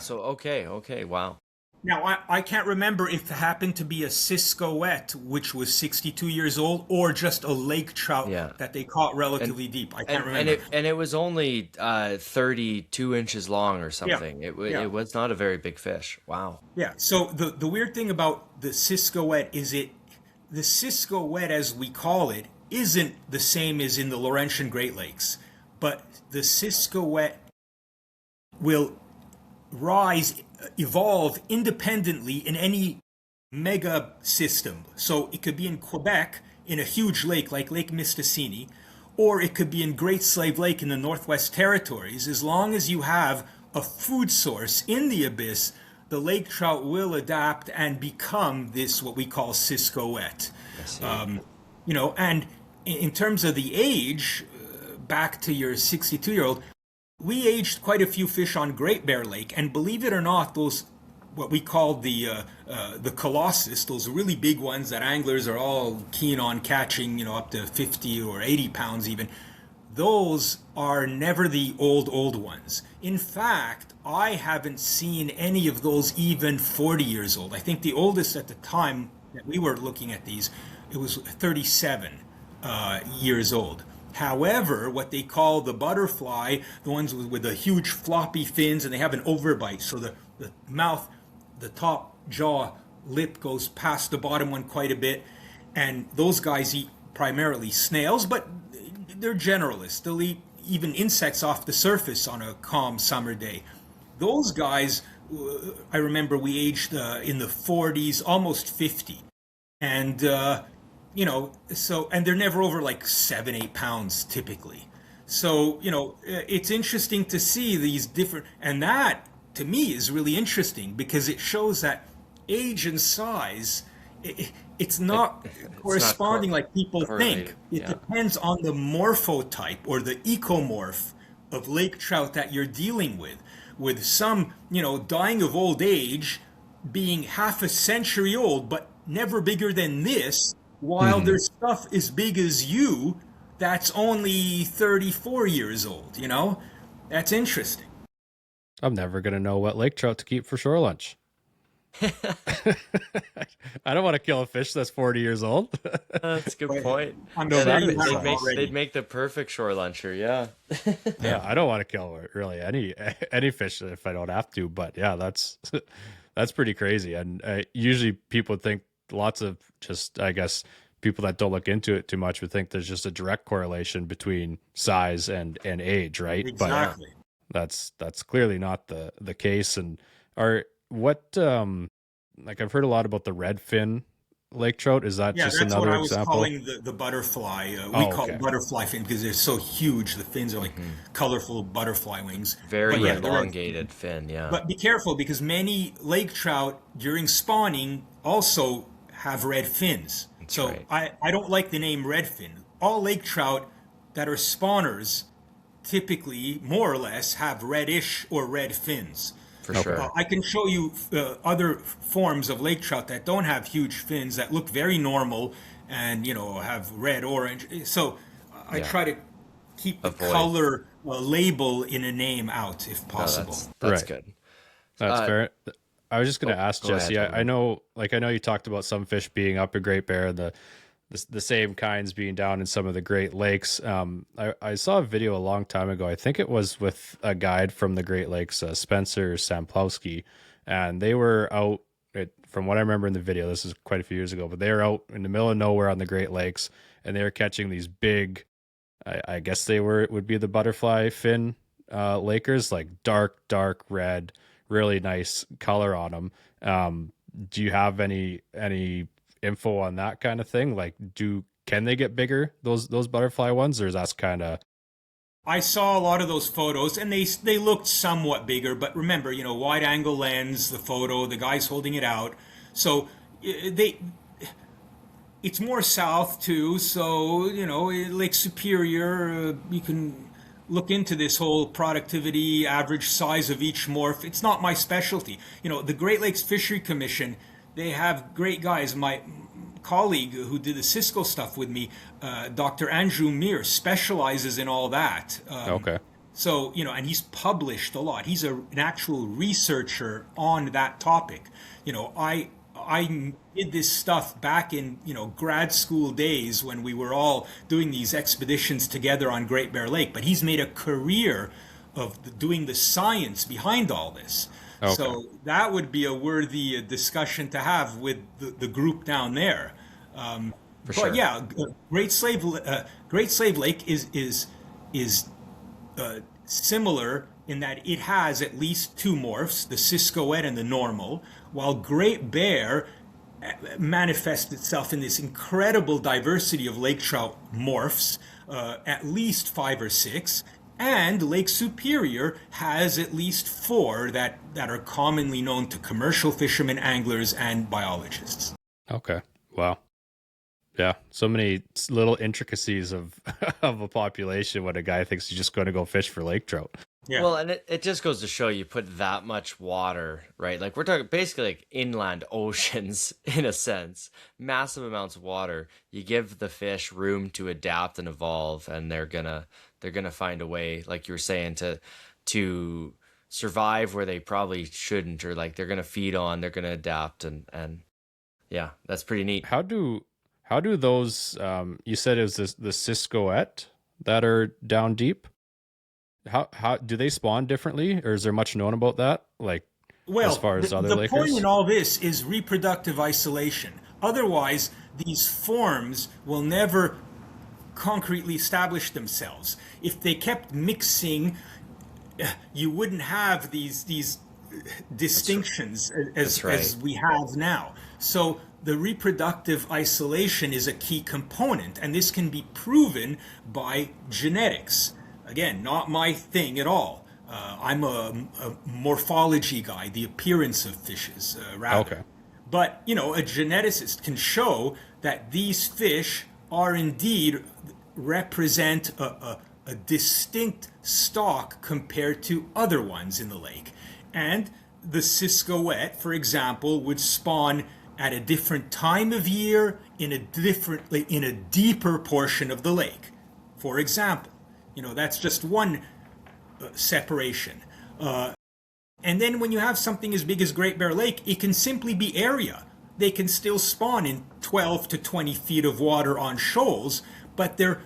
So okay, wow. Now I can't remember if it happened to be a Ciscoette, which was 62 years old, or just a lake trout that they caught relatively deep. I can't remember. And it was only 32 inches long or something. It was not a very big fish. Wow. Yeah. So the weird thing about the Ciscoette is the Ciscoette, as we call it, isn't the same as in the Laurentian Great Lakes, but the Ciscoette will evolve independently in any mega system. So it could be in Quebec in a huge lake like Lake Mistassini, or it could be in Great Slave Lake in the Northwest Territories. As long as you have a food source in the abyss, the lake trout will adapt and become this what we call ciscoette. And in terms of the age, back to your 62-year-old, we aged quite a few fish on Great Bear Lake, and believe it or not, those what we call the colossus, those really big ones that anglers are all keen on catching, up to 50 or 80 pounds even, those are never the old ones. In fact, I haven't seen any of those even 40 years old. I think the oldest at the time that we were looking at these, it was 37 years old. However, what they call the butterfly, the ones with the huge floppy fins, and they have an overbite, so the mouth, the top jaw lip goes past the bottom one quite a bit, and those guys eat primarily snails, but they're generalists. They'll eat even insects off the surface on a calm summer day. Those guys, I remember we aged in the 40s, almost 50. And, and they're never over like 7-8 pounds typically. So, it's interesting to see these different, and that to me is really interesting because it shows that age and size, it's not corresponding like people think. It depends on the morphotype or the ecomorph of lake trout that you're dealing with some, dying of old age, being half a century old, but never bigger than this, while their stuff is big as you, that's only 34 years old, That's interesting. I'm never going to know what lake trout to keep for shore lunch. I don't want to kill a fish that's 40 years old. That's a good point. They'd make the perfect shore luncher, yeah. Yeah, I don't want to kill really any fish if I don't have to, but yeah, that's pretty crazy. And usually people think lots of just, I guess, people that don't look into it too much would think there's just a direct correlation between size and age, right? Exactly. But that's clearly not the case. And I've heard a lot about the red fin lake trout. Is that just another example? That's what I was calling the butterfly. We call it butterfly fin because they're so huge. The fins are like colorful butterfly wings. Very elongated fin, yeah. But be careful because many lake trout during spawning also have red fins. I don't like the name red fin. All lake trout that are spawners typically, more or less, have reddish or red fins. For sure. I can show you other forms of lake trout that don't have huge fins that look very normal and, have red, orange. So I try to keep the color label in a name out if possible. That's good. That's fair. I was just going to ask Jesse, I know you talked about some fish being up in Great Bear and the same kinds being down in some of the Great Lakes. I saw a video a long time ago. I think it was with a guide from the Great Lakes, Spencer Samplowski, and they were out, from what I remember in the video, this is quite a few years ago, but they were out in the middle of nowhere on the Great Lakes, and they were catching these big, I guess would be the butterfly fin Lakers, like dark red, really nice color on them. Do you have any info on that kind of thing? Like, can they get bigger, those butterfly ones, or is that kind of? I saw a lot of those photos and they looked somewhat bigger, but remember, wide angle lens, the photo, the guy's holding it out. So it's more south too. So, Lake Superior, you can look into this whole productivity, average size of each morph. It's not my specialty. The Great Lakes Fishery Commission, they have great guys. My colleague who did the Cisco stuff with me, Dr. Andrew Meir, specializes in all that. Okay. So, and he's published a lot. He's an actual researcher on that topic. I did this stuff back in, grad school days when we were all doing these expeditions together on Great Bear Lake. But he's made a career of doing the science behind all this. Okay. So that would be a worthy discussion to have with the group down there. For sure. But yeah, Great Slave Lake is similar in that it has at least two morphs, the ciscoette and the normal, while Great Bear manifests itself in this incredible diversity of lake trout morphs, at least 5 or 6. And Lake Superior has at least 4 that are commonly known to commercial fishermen, anglers, and biologists. Okay. Wow. Yeah. So many little intricacies of of a population when a guy thinks he's just going to go fish for lake trout. Yeah. Well, and it just goes to show you put that much water, right? Like we're talking basically like inland oceans in a sense, massive amounts of water. You give the fish room to adapt and evolve, and they're gonna find a way, like you were saying, to survive where they probably shouldn't, or like they're gonna feed on, they're gonna adapt, and yeah, that's pretty neat. How do those you said it was the Ciscoette that are down deep? How do they spawn differently, or is there much known about that? Like, Well, as far as other the lakers? point in all this is reproductive isolation. Otherwise, these forms will never concretely establish themselves. If they kept mixing, you wouldn't have these distinctions That's right. as we have now. So the reproductive isolation is a key component, and this can be proven by genetics. Again, not my thing at all. I'm a morphology guy, the appearance of fishes, rather. Okay. But, a geneticist can show that these fish are indeed represent a distinct stock compared to other ones in the lake. And the Ciscoette, for example, would spawn at a different time of year in a deeper portion of the lake. For example, that's just one separation. And then when you have something as big as Great Bear Lake, it can simply be area. They can still spawn in 12 to 20 feet of water on shoals, but they're,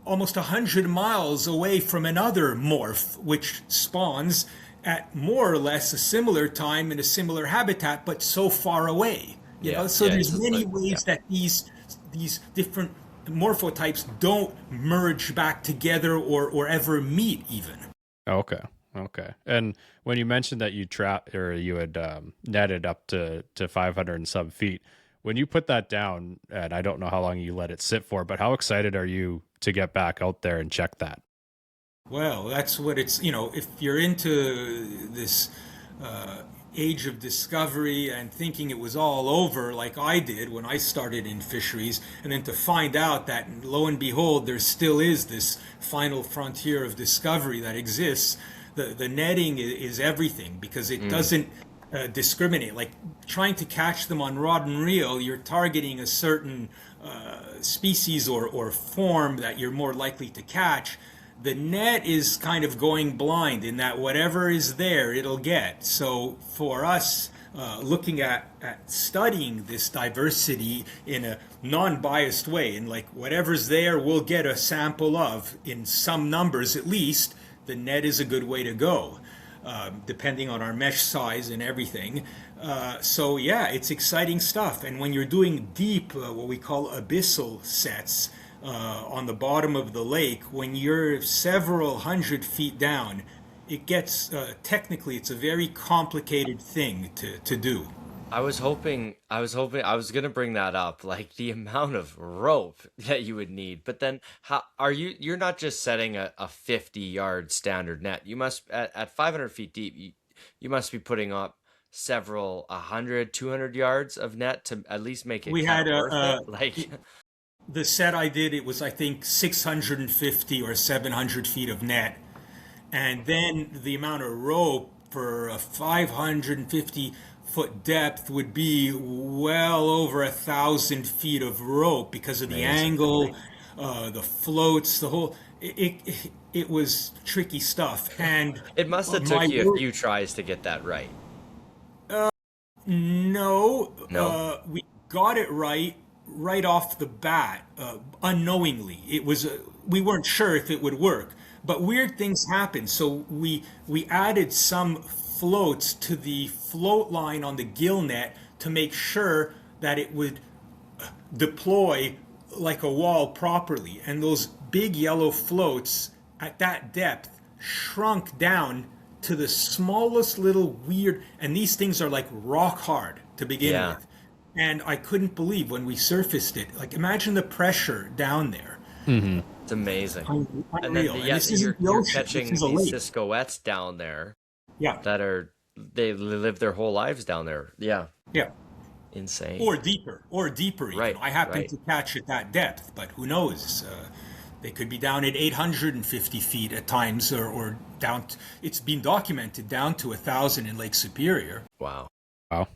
almost 100 miles away from another morph, which spawns at more or less a similar time in a similar habitat, but so far away. So there's many ways that these different morphotypes don't merge back together or ever meet even. Okay. And when you mentioned that you had netted up to 500 and some feet, when you put that down, and I don't know how long you let it sit for, but how excited are you to get back out there and check that? Well, that's what it's, if you're into this age of discovery and thinking it was all over like I did when I started in fisheries, and then to find out that lo and behold there still is this final frontier of discovery that exists, the netting is everything, because it doesn't discriminate. Like trying to catch them on rod and reel, you're targeting a certain species or form that you're more likely to catch. The net is kind of going blind in that whatever is there, it'll get. So for us, looking at studying this diversity in a non-biased way, and like whatever's there, we'll get a sample of in some numbers at least, the net is a good way to go, depending on our mesh size and everything. So yeah, it's exciting stuff. And when you're doing deep, what we call abyssal sets, on the bottom of the lake, when you're several hundred feet down, it gets technically it's a very complicated thing to do. I was hoping I was gonna bring that up, like the amount of rope that you would need. But then how are you're not just setting a 50-yard standard net. You must at 500 feet deep, you must be putting up several 100, 200 yards of net to at least make it We had worth it. Like the set I did, it was I think 650 or 700 feet of net, and then the amount of rope for a 550 foot depth would be well over 1,000 feet of rope because of the angle, the floats, the whole. It was tricky stuff, and it must have took you a few tries to get that right. No, No. we got it right off the bat, unknowingly. It was we weren't sure if it would work, but weird things happened. So we added some floats to the float line on the gill net to make sure that it would deploy like a wall properly. And those big yellow floats at that depth shrunk down to the smallest little weird, and these things are like rock hard to begin with. And I couldn't believe when we surfaced it. Like, imagine the pressure down there. It's amazing. And then Unreal. And yes, this isn't the you're ocean. This catching is a these lake. Ciscoettes down there Yeah. that are they live their whole lives down there. Yeah, Yeah. insane. Or deeper even. Right, I happen right. to catch at that depth, but who knows? They could be down at 850 feet at times, or down. It's been documented down to 1,000 in Lake Superior. Wow. Wow.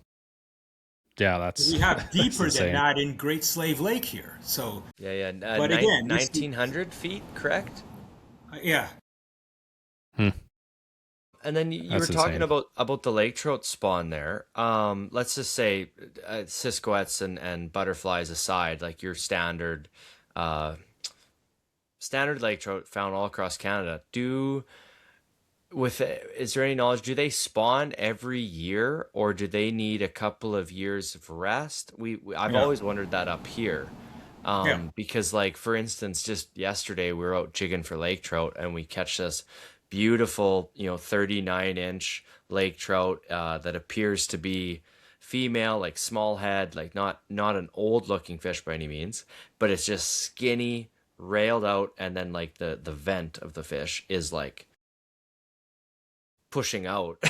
Yeah, that's We have that's deeper than insane. that in Great Slave Lake here. So, Yeah. but again, 1900 feet, correct? yeah. And then you were That's talking insane. about the lake trout spawn there. Let's just say Ciscoettes and butterflies aside, like your uh, standard lake trout found all across Canada. Is there any knowledge? Do they spawn every year, or do they need a couple of years of rest? I've Yeah. always wondered that up here. Yeah. Because like for instance, just yesterday we were out jigging for lake trout and we catch this beautiful, 39-inch lake trout that appears to be female, like small head, like not an old looking fish by any means, but it's just skinny, railed out, and then like the vent of the fish is like pushing out.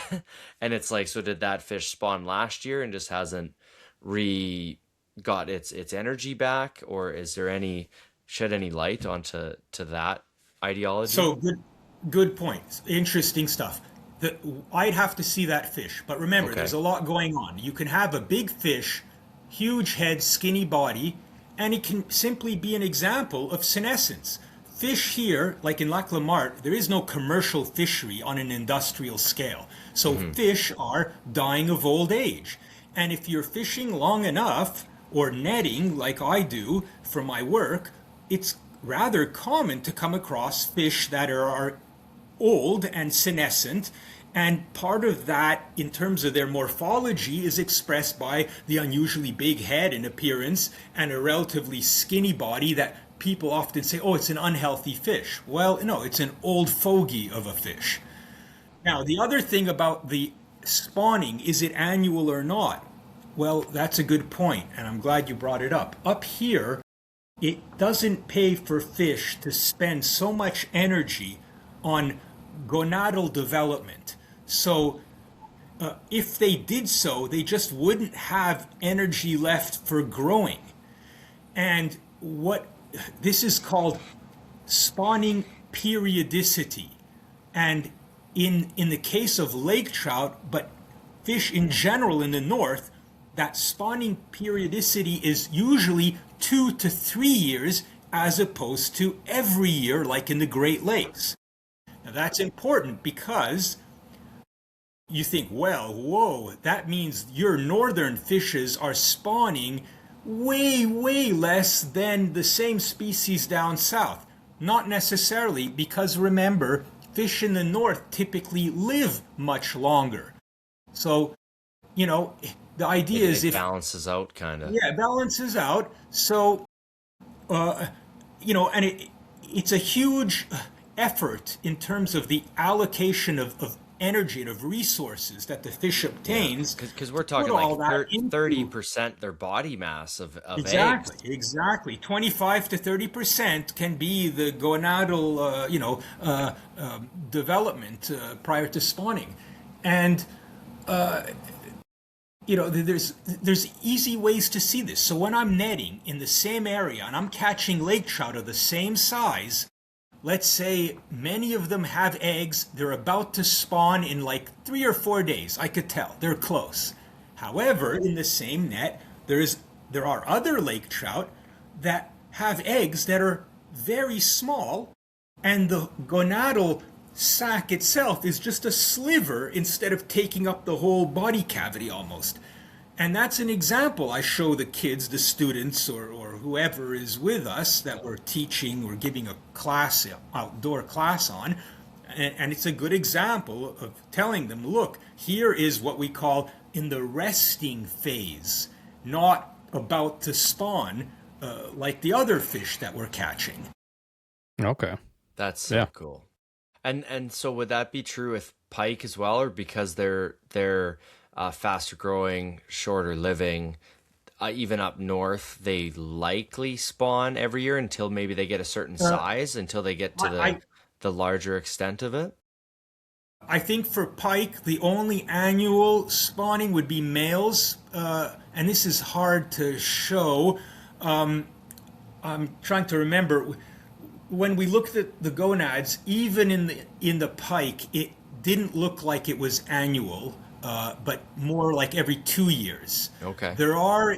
And it's like, so did that fish spawn last year and just hasn't got its energy back, or is there shed any light onto that ideology? So good point. Interesting stuff. I'd have to see that fish, but remember, Okay. there's a lot going on. You can have a big fish, huge head, skinny body, and it can simply be an example of senescence. Fish here, like in Lac La Martre, there is no commercial fishery on an industrial scale. So fish are dying of old age. And if you're fishing long enough, or netting like I do for my work, it's rather common to come across fish that are old and senescent. And part of that, in terms of their morphology, is expressed by the unusually big head in appearance and a relatively skinny body that people often say, oh, it's an unhealthy fish. Well, no, it's an old fogey of a fish. Now, the other thing about the spawning, is it annual or not? Well, that's a good point, and I'm glad you brought it up. Up here, it doesn't pay for fish to spend so much energy on gonadal development. So if they did so, they just wouldn't have energy left for growing. And this is called spawning periodicity. And in the case of lake trout, but fish in general in the north, that spawning periodicity is usually 2 to 3 years as opposed to every year like in the Great Lakes. Now that's important because you think, well, whoa, that means your northern fishes are spawning way, way less than the same species down south. Not necessarily, because remember, fish in the north typically live much longer. So, the idea is it balances out kind of. Yeah, it balances out. So, and it's a huge effort in terms of the allocation of energy and of resources that the fish obtains. Because we're talking put all like that into- 30% their body mass of Exactly, eggs. exactly. 25 to 30% can be the gonadal, development prior to spawning, and there's easy ways to see this. So when I'm netting in the same area and I'm catching lake trout of the same size, let's say many of them have eggs, they're about to spawn in like 3 or 4 days. I could tell they're close. However, in the same net, there are other lake trout that have eggs that are very small, and the gonadal sac itself is just a sliver instead of taking up the whole body cavity almost. And that's an example I show the kids, the students, or whoever is with us that we're teaching or giving a class, outdoor class on. And it's a good example of telling them, look, here is what we call in the resting phase, not about to spawn like the other fish that we're catching. Okay. That's so Yeah. cool. And so would that be true with pike as well, or because they're faster growing, shorter living, even up north, they likely spawn every year until maybe they get a certain size, until they get to the larger extent of it? I think for pike, the only annual spawning would be males, and this is hard to show. I'm trying to remember. When we looked at the gonads, even in the pike, it didn't look like it was annual, but more like every 2 years. Okay. There are,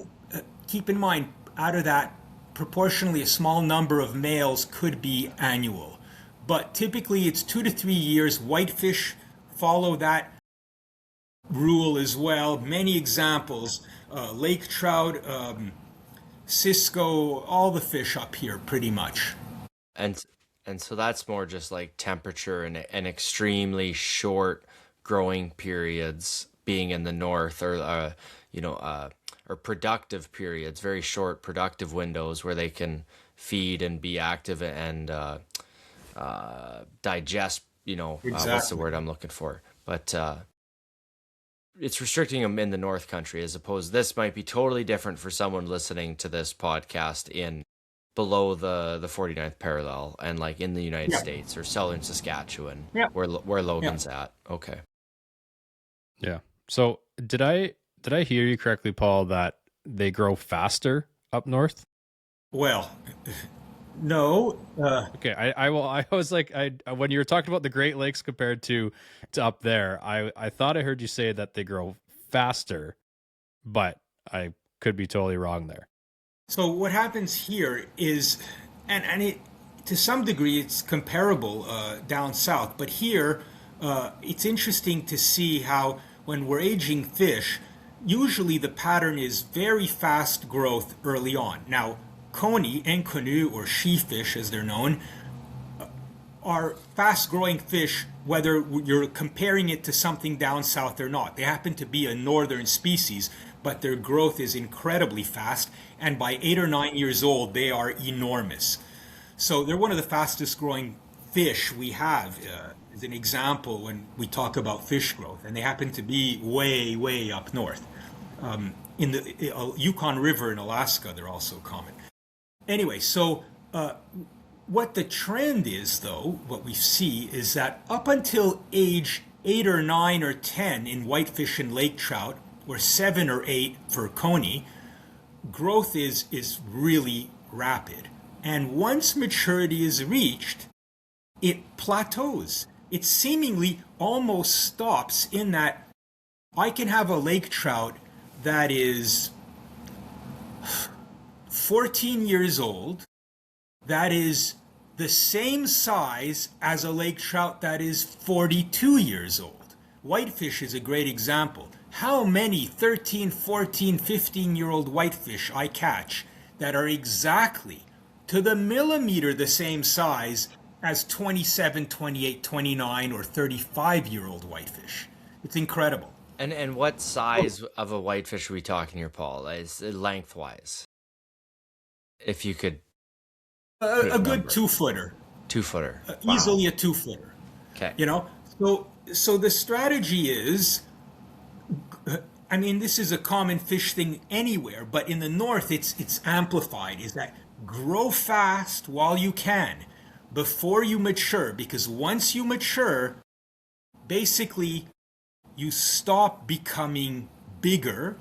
keep in mind, out of that, proportionally a small number of males could be annual. But typically it's 2 to 3 years. Whitefish follow that rule as well. Many examples, lake trout, cisco, all the fish up here pretty much. And so that's more just like temperature and extremely short growing periods being in the north, or or productive periods, very short productive windows where they can feed and be active and digest. Exactly. What's the word I'm looking for? But it's restricting them in the North Country, as opposed. This might be totally different for someone listening to this podcast in below the 49th parallel and like in the United States or southern Saskatchewan, where Logan's at. Okay. Yeah. So did I hear you correctly, Paul, that they grow faster up north? Well, no. Okay. I was like, when you were talking about the Great Lakes compared to up there, I thought I heard you say that they grow faster, but I could be totally wrong there. So what happens here is, and it to some degree it's comparable down south, but here it's interesting to see how when we're aging fish, usually the pattern is very fast growth early on. Now, coney, enkonu, or she-fish as they're known, are fast-growing fish whether you're comparing it to something down south or not. They happen to be a northern species, but their growth is incredibly fast, and by 8 or 9 years old, they are enormous. So they're one of the fastest growing fish we have, as an example when we talk about fish growth, and they happen to be way, way up north. In the Yukon River in Alaska, they're also common. Anyway, so what the trend is, though, what we see is that up until age 8 or 9 or 10 in whitefish and lake trout, or 7 or 8 for coney, growth is really rapid. And once maturity is reached, it plateaus. It seemingly almost stops in that I can have a lake trout that is 14 years old, that is the same size as a lake trout that is 42 years old. Whitefish is a great example. How many 13, 14, 15-year-old whitefish I catch that are exactly to the millimeter the same size as 27, 28, 29, or 35-year-old whitefish. It's incredible. And what size of a whitefish are we talking here, Paul? Is lengthwise? If you could, a good 2-footer. 2-footer. Wow. Easily a 2-footer. Okay. So the strategy is, I mean, this is a common fish thing anywhere, but in the north it's amplified, is that grow fast while you can before you mature, because once you mature, basically you stop becoming bigger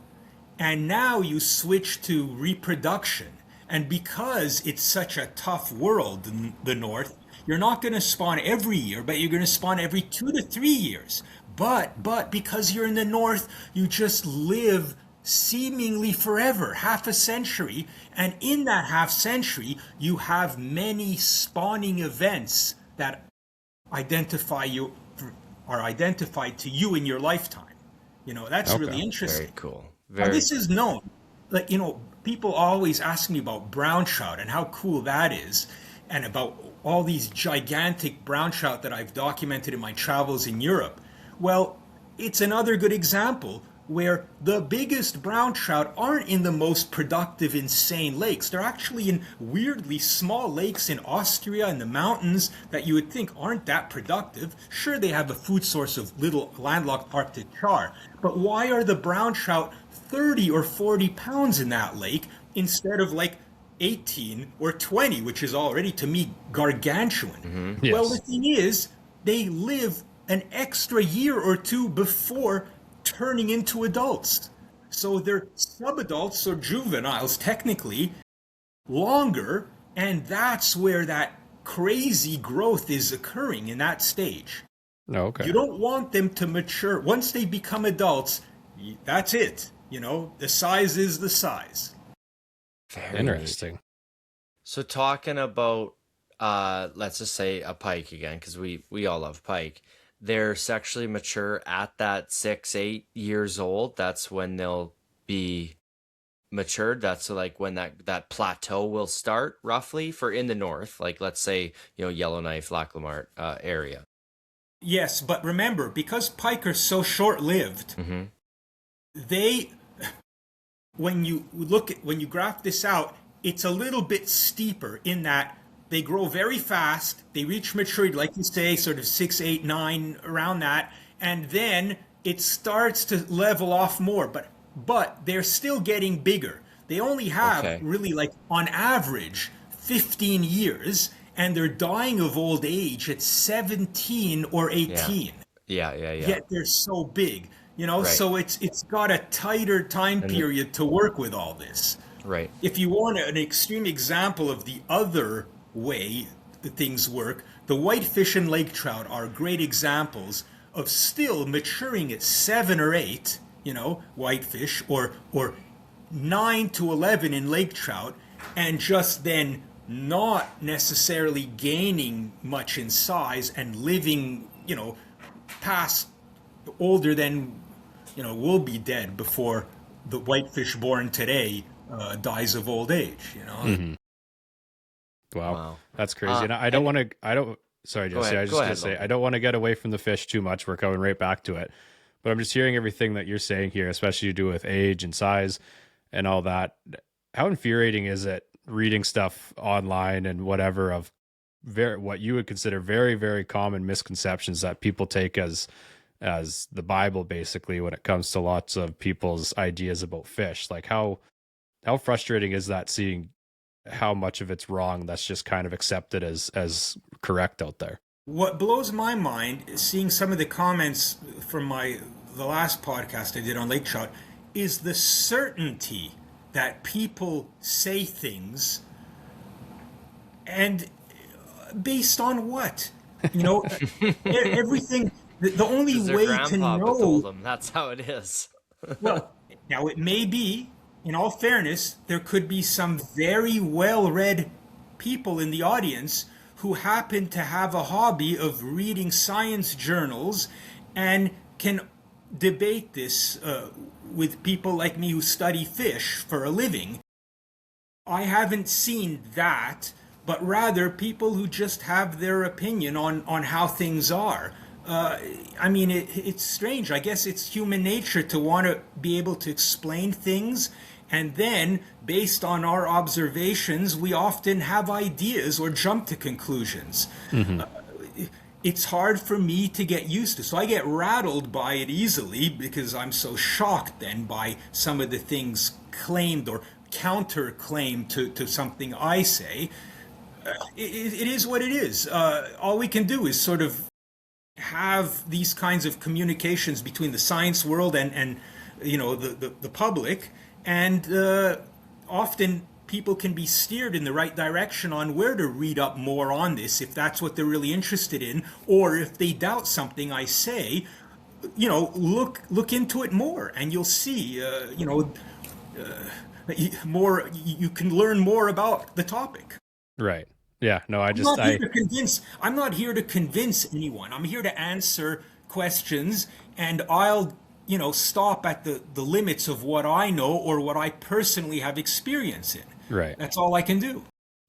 and now you switch to reproduction. And because it's such a tough world in the north, you're not going to spawn every year, but you're going to spawn every 2 to 3 years. But because you're in the north, you just live seemingly forever, half a century. And in that half century, you have many spawning events that are identified to you in your lifetime. That's really interesting. Very cool. Now, this is known. Like, people always ask me about brown trout and how cool that is, and about all these gigantic brown trout that I've documented in my travels in Europe. Well, it's another good example. where the biggest brown trout aren't in the most productive, insane lakes. They're actually in weirdly small lakes in Austria in the mountains that you would think aren't that productive. Sure, they have a food source of little landlocked Arctic char, but why are the brown trout 30 or 40 pounds in that lake instead of like 18 or 20, which is already to me gargantuan? Yes. Well, the thing is, they live an extra year or two before turning into adults. So they're subadults or juveniles, technically, longer, and that's where that crazy growth is occurring in that stage. Okay. You don't want them to mature. Once they become adults, that's it. You know, the size is the size. Very Interesting. So talking about, let's just say a pike again, because we all love pike. They're sexually mature at that 6-8 years old. That's when they'll be matured. That's like when that plateau will start, roughly, for in the north. Like, let's say, Yellowknife, Lac La area. Yes, but remember, because pike are so short-lived, they, when you graph this out, it's a little bit steeper in that they grow very fast. They reach maturity, like you say, sort of 6, 8, 9, around that. And then it starts to level off more. But they're still getting bigger. They only have really, like, on average, 15 years. And they're dying of old age at 17 or 18. Yeah. Yet they're so big. Right. So it's got a tighter time period to work with all this. Right. If you want an extreme example of the other way that things work, the whitefish and lake trout are great examples of still maturing at 7 or 8, whitefish, or 9 to 11 in lake trout, and just then not necessarily gaining much in size and living, past older than, will be dead before the whitefish born today dies of old age, Wow. That's crazy. And sorry, Jesse, I was just going to say, I don't want to get away from the fish too much. We're coming right back to it. But I'm just hearing everything that you're saying here, especially to do with age and size and all that. How infuriating is it reading stuff online and whatever of what you would consider very, very common misconceptions that people take as the Bible, basically, when it comes to lots of people's ideas about fish? Like, how frustrating is that, seeing how much of it's wrong that's just kind of accepted as correct out there? What blows my mind is seeing some of the comments from the last podcast I did on lake trout is the certainty that people say things, and based on what? Everything. The only way to know. Told them that's how it is. Well, now it may be. In all fairness, there could be some very well-read people in the audience who happen to have a hobby of reading science journals and can debate this with people like me who study fish for a living. I haven't seen that, but rather people who just have their opinion on how things are. It's strange. I guess it's human nature to want to be able to explain things. And then, based on our observations, we often have ideas or jump to conclusions. It's hard for me to get used to. So I get rattled by it easily because I'm so shocked then by some of the things claimed or counter-claimed to something I say. It is what it is. All we can do is sort of have these kinds of communications between the science world and the public. And often people can be steered in the right direction on where to read up more on this if that's what they're really interested in, or if they doubt something I say, look into it more, and you'll see, more. You can learn more about the topic. Right. Yeah. No, I'm not here to convince anyone. I'm here to answer questions, and I'll stop at the limits of what I know or what I personally have experience in. Right. That's all I can do.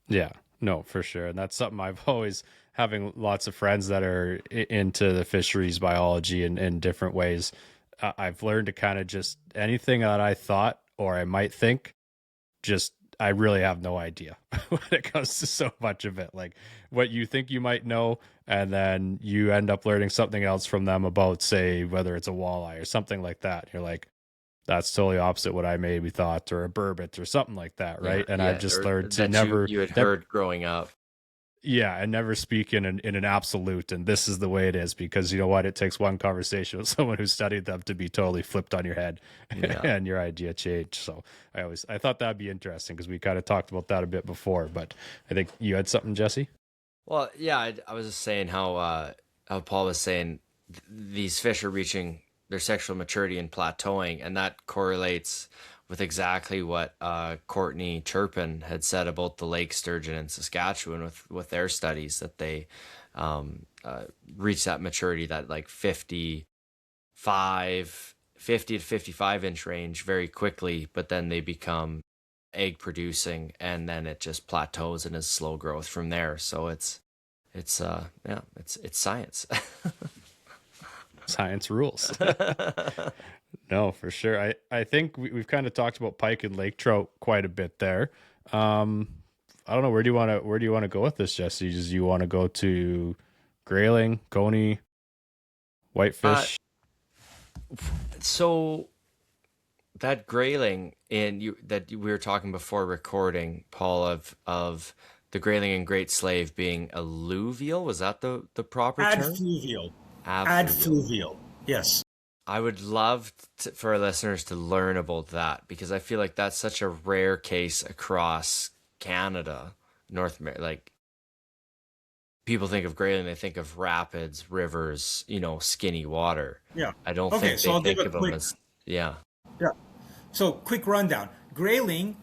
Yeah, no, for sure. And that's something I've always, having lots of friends that are into the fisheries biology in different ways, I've learned to kind of just anything that I thought or I might think, just I really have no idea when it comes to so much of it. Like what you think you might know, and then you end up learning something else from them about, say, whether it's a walleye or something like that. You're like, that's totally opposite what I maybe thought, or a burbot or something like that, right? And I've just or learned to that never you had heard growing up. yeah, and never speak in an absolute, and this is the way it is, because you know what? It takes one conversation with someone who studied them to be totally flipped on your head Yeah. and your idea changed. So I thought that'd be interesting because we kind of talked about that a bit before, but I think you had something, Jesse? Well, yeah, I was just saying how Paul was saying these fish are reaching their sexual maturity and plateauing, and that correlates with exactly what Courtney Turpin had said about the lake sturgeon in Saskatchewan with their studies, that they reach that maturity, that like 50 to 55 inch range very quickly, but then they become egg producing, and then it just plateaus and is slow growth from there. So it's science. Science rules. No, for sure. I think we've kind of talked about pike and lake trout quite a bit there. I don't know, where do you want to go with this, Jesse? Do you want to go to grayling, coney, whitefish? So that grayling that we were talking before recording, Paul, of the grayling and Great Slave being alluvial, was that the proper term? Adfluvial. Adfluvial. Adfluvial. Yes. I would love for our listeners to learn about that, because I feel like that's such a rare case across Canada, North America. Like, people think of grayling, they think of rapids, rivers, skinny water. Yeah. I don't Okay, think so they I'll think give a of them quick- as, yeah. Yeah. So, quick rundown. Grayling,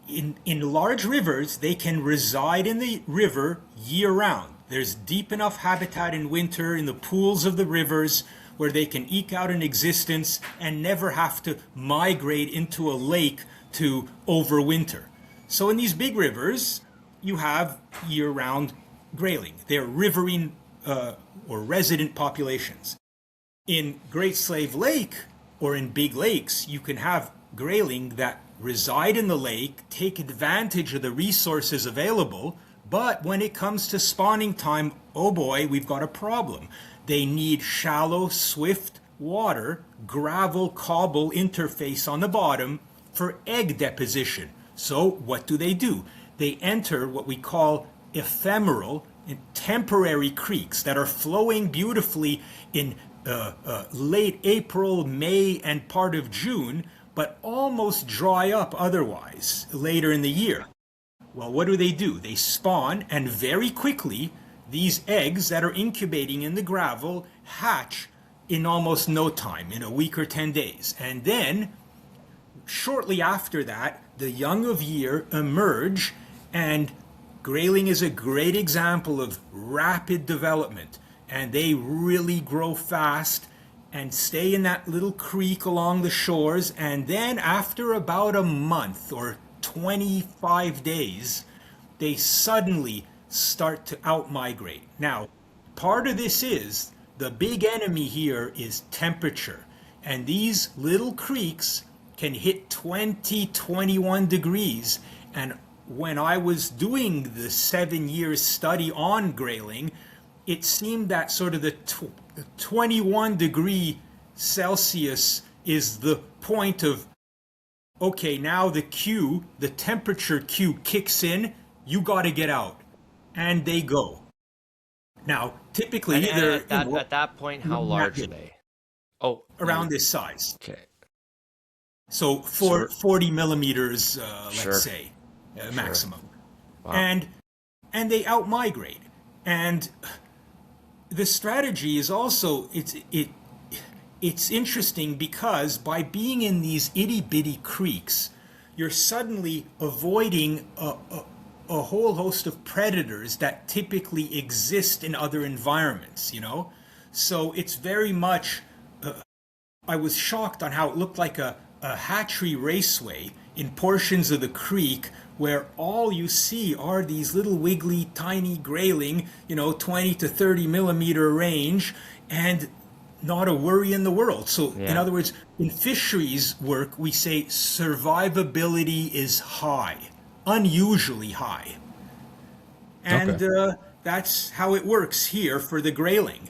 in large rivers, they can reside in the river year-round. There's deep enough habitat in winter in the pools of the rivers where they can eke out an existence and never have to migrate into a lake to overwinter. So in these big rivers, you have year-round grayling. They're riverine or resident populations. In Great Slave Lake or in big lakes, you can have grayling that reside in the lake, take advantage of the resources available, but when it comes to spawning time, oh boy, we've got a problem. They need shallow, swift water, gravel, cobble interface on the bottom for egg deposition. So what do? They enter what we call ephemeral and temporary creeks that are flowing beautifully in late April, May, and part of June, but almost dry up otherwise later in the year. Well, what do? They spawn, and very quickly, these eggs that are incubating in the gravel hatch in almost no time, in a week or 10 days. And then, shortly after that, the young of year emerge, and grayling is a great example of rapid development. And they really grow fast and stay in that little creek along the shores. And then after about a month or 25 days, they suddenly start to outmigrate. Now, part of this is the big enemy here is temperature. And these little creeks can hit 20, 21 degrees. And when I was doing the 7 years study on grayling, it seemed that sort of the 21 degree Celsius is the point of, okay, now the temperature cue kicks in, you got to get out. And they go. Now, typically, at that point, how large are they? Oh, around this size. Okay. So 40 millimeters, let's say, maximum. Wow. And they outmigrate. And the strategy is also, it's interesting because by being in these itty-bitty creeks, you're suddenly avoiding a whole host of predators that typically exist in other environments, So it's very much, I was shocked on how it looked like a hatchery raceway in portions of the creek where all you see are these little wiggly tiny grayling, 20 to 30 millimeter range, and not a worry in the world. So in Yeah. other words, in fisheries work, we say survivability is high, unusually high. Okay. And that's how it works here for the grayling.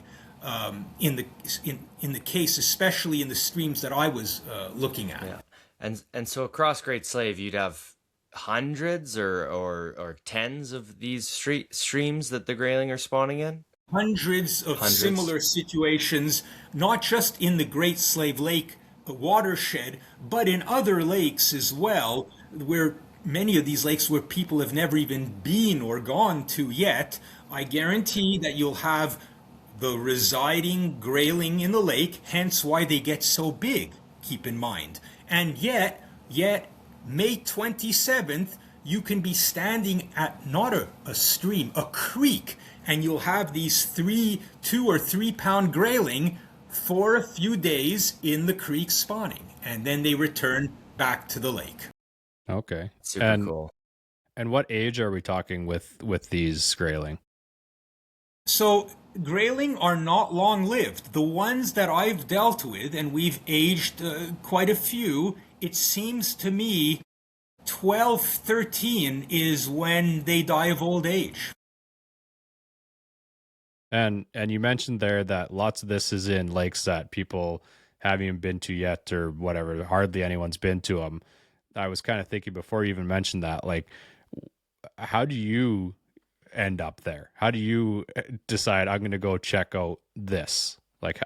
In the case, especially in the streams that I was looking at. Yeah. And so across Great Slave, you'd have hundreds or tens of these streams that the grayling are spawning in? Hundreds of Hundreds. similar situations, not just in the Great Slave Lake watershed, but in other lakes as well, where many of these lakes where people have never even been or gone to yet. I guarantee that you'll have the residing grayling in the lake, hence why they get so big, keep in mind. And yet, May 27th, you can be standing at not a stream, a creek, and you'll have these 2 or 3 pound grayling for a few days in the creek spawning, and then they return back to the lake. Okay. Super cool. And what age are we talking with these grayling? So grayling are not long lived. The ones that I've dealt with, and we've aged quite a few, it seems to me 12, 13 is when they die of old age. And you mentioned there that lots of this is in lakes that people haven't even been to yet, or whatever. Hardly anyone's been to them. I was kind of thinking before you even mentioned that, like, how do you end up there? How do you decide I'm going to go check out this? Like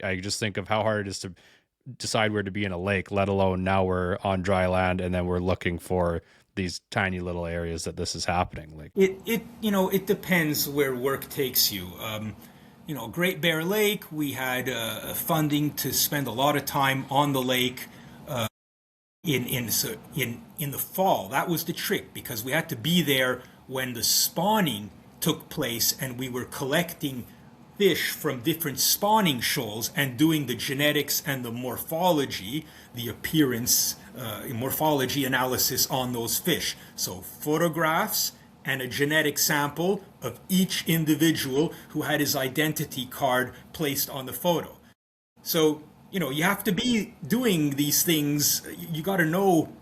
I just think of how hard it is to decide where to be in a lake, let alone now we're on dry land and then we're looking for these tiny little areas that this is happening. Like It depends where work takes you. Great Bear Lake, we had funding to spend a lot of time on the lake in the fall. That was the trick, because we had to be there when the spawning took place, and we were collecting fish from different spawning shoals and doing the genetics and the morphology, the appearance, morphology analysis on those fish. So photographs and a genetic sample of each individual who had his identity card placed on the photo. So, you have to be doing these things. You got to know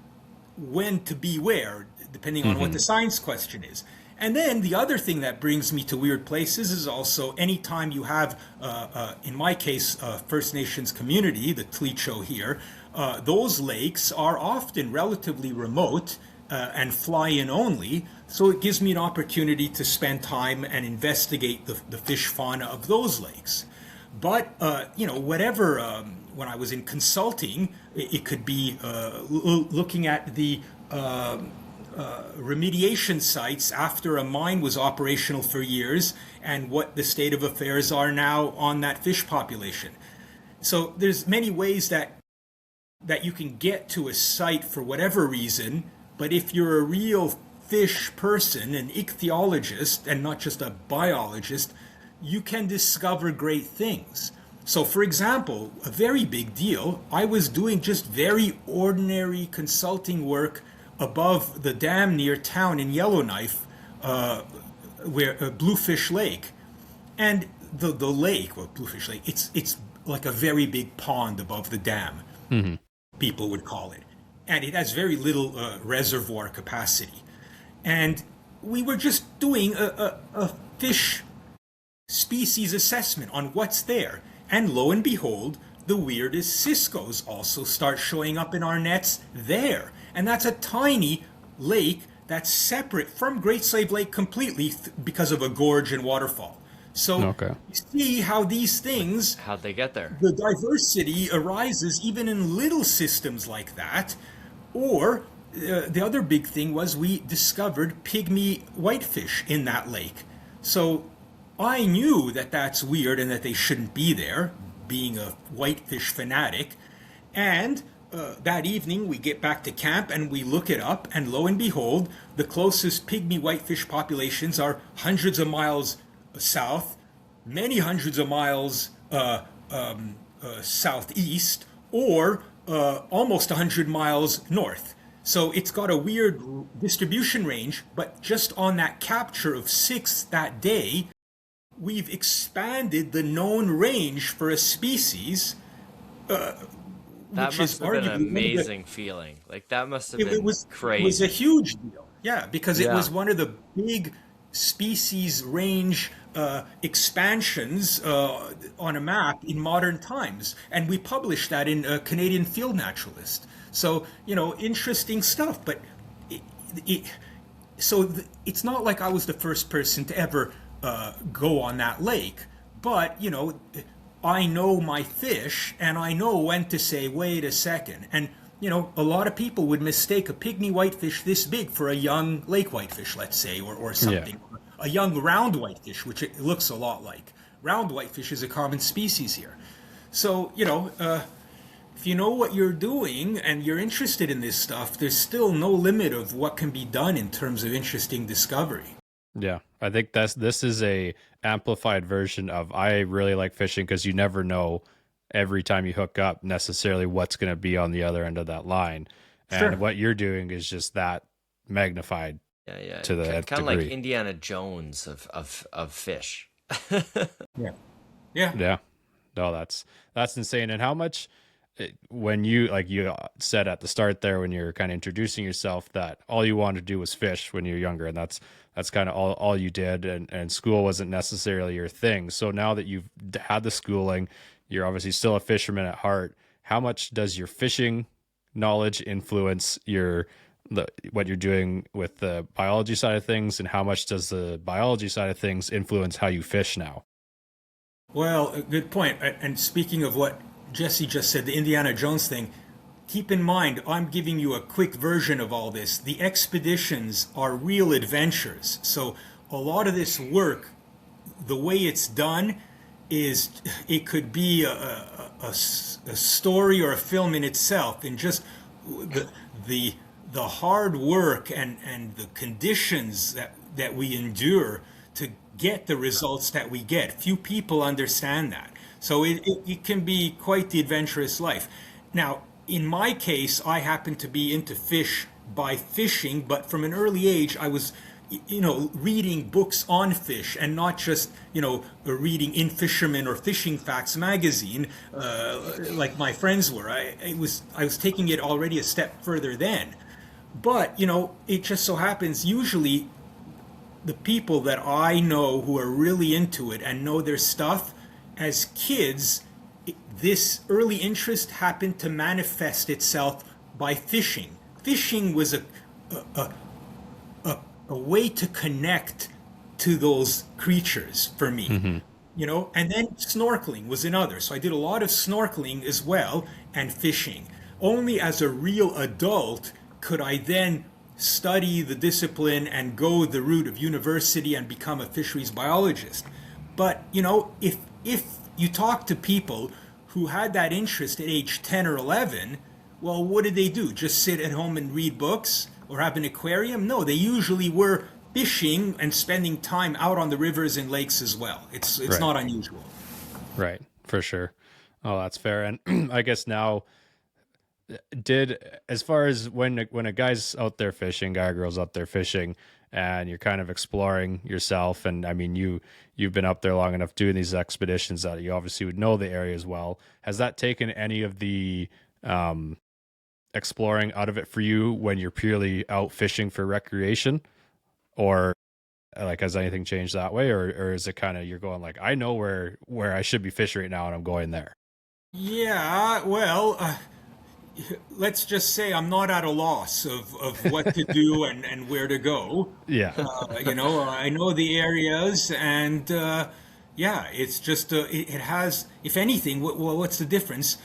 when to be where, depending on what the science question is. And then the other thing that brings me to weird places is also anytime you have, in my case, First Nations community, the Tlicho here, those lakes are often relatively remote and fly-in only. So it gives me an opportunity to spend time and investigate the fish fauna of those lakes. But, whatever, when I was in consulting, it could be looking at the remediation sites after a mine was operational for years and what the state of affairs are now on that fish population. So there's many ways that you can get to a site for whatever reason, but if you're a real fish person, an ichthyologist, and not just a biologist, you can discover great things. So, for example, a very big deal, I was doing just very ordinary consulting work above the dam near town in Yellowknife, where Bluefish Lake. And the lake, well, Bluefish Lake, it's like a very big pond above the dam, people would call it. And it has very little reservoir capacity. And we were just doing a fish species assessment on what's there. And lo and behold, the weirdest ciscos also start showing up in our nets there. And that's a tiny lake that's separate from Great Slave Lake completely because of a gorge and waterfall. So you see how these things, how'd they get there? the diversity arises even in little systems like that. Or the other big thing was we discovered pygmy whitefish in that lake. So I knew that that's weird and that they shouldn't be there, being a whitefish fanatic. And that evening we get back to camp and we look it up, and lo and behold, the closest pygmy whitefish populations are hundreds of miles south, many hundreds of miles southeast, or almost 100 miles north. So it's got a weird distribution range, but just on that capture of 6 that day, we've expanded the known range for a species, That which is must have been an arguably one of the, amazing feeling. Like that must have it, been it was a crazy. huge deal. Yeah, because it Yeah. was one of the big species range expansions on a map in modern times, and we published that in Canadian Field Naturalist. So interesting stuff. But it, it, it's not like I was the first person to ever go on that lake, but I know my fish, and I know when to say, wait a second. And, a lot of people would mistake a pygmy whitefish this big for a young lake whitefish, let's say, or something. Yeah. A young round whitefish, which it looks a lot like. Round whitefish is a common species here. So, if you know what you're doing and you're interested in this stuff, there's still no limit of what can be done in terms of interesting discovery. Yeah, I think this is a amplified version of I really like fishing because you never know every time you hook up necessarily what's going to be on the other end of that line. Sure. And what you're doing is just that magnified Yeah. to the nth Kind of like degree. Indiana Jones of fish. Yeah. Yeah. Yeah. No, that's insane. And how much when you like you said at the start there when you're kind of introducing yourself that all you wanted to do was fish when you were younger, and that's kind of all you did, and school wasn't necessarily your thing. So now that you've had the schooling, you're obviously still a fisherman at heart. How much does your fishing knowledge influence what you're doing with the biology side of things, and how much does the biology side of things influence how you fish now? Well, a good point. And speaking of what Jesse just said, the Indiana Jones thing, keep in mind, I'm giving you a quick version of all this. The expeditions are real adventures. So a lot of this work, the way it's done, is it could be a story or a film in itself, and just the hard work and the conditions that we endure to get the results that we get. Few people understand that. So it can be quite the adventurous life. Now, in my case, I happen to be into fish by fishing, but from an early age, I was, reading books on fish, and not just, reading In Fisherman or Fishing Facts magazine, like my friends were. I was taking it already a step further then. But, it just so happens usually the people that I know who are really into it and know their stuff, as kids, this early interest happened to manifest itself by fishing. Fishing was a way to connect to those creatures for me. Mm-hmm. And then snorkeling was another. So I did a lot of snorkeling as well, and fishing. Only as a real adult could I then study the discipline and go the route of university and become a fisheries biologist. But, if you talk to people who had that interest at age 10 or 11, well, what did they do? Just sit at home and read books or have an aquarium? No, they usually were fishing and spending time out on the rivers and lakes as well. It's Right. not unusual. Right, for sure. Oh, that's fair. And I guess now, as far as when a guy's out there fishing, guy or girl's out there fishing, and you're kind of exploring yourself, and I mean you've been up there long enough doing these expeditions that you obviously would know the areas well. Has that taken any of the exploring out of it for you when you're purely out fishing for recreation, or like has anything changed that way, or is it kind of you're going like I know where I should be fishing right now and I'm going there? Yeah, well, let's just say I'm not at a loss of what to do and where to go. Yeah. I know the areas, and it's just it has, if anything, what's the difference?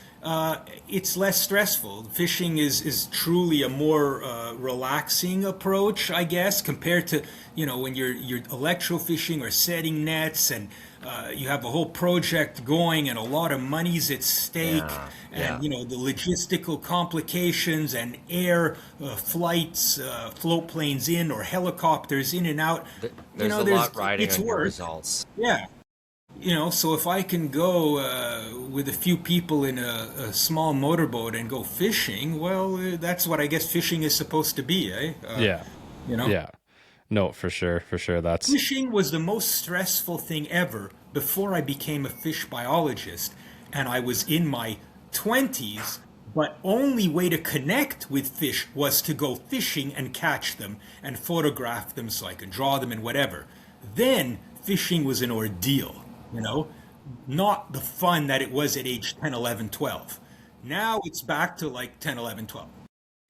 It's less stressful. Fishing is truly a more relaxing approach, I guess, compared to when you're electrofishing or setting nets, and you have a whole project going and a lot of money's at stake, and the logistical complications and air flights, float planes in or helicopters in and out. There's a lot riding on your work. results. Yeah. So if I can go with a few people in a small motorboat and go fishing, well, that's what I guess fishing is supposed to be, eh? Yeah. You know? Yeah. No, for sure, for sure. That's Fishing was the most stressful thing ever before I became a fish biologist, and I was in my 20s. But only way to connect with fish was to go fishing and catch them and photograph them so I could draw them and whatever. Then fishing was an ordeal, you know, not the fun that it was at age 10, 11, 12. Now it's back to like 10, 11, 12.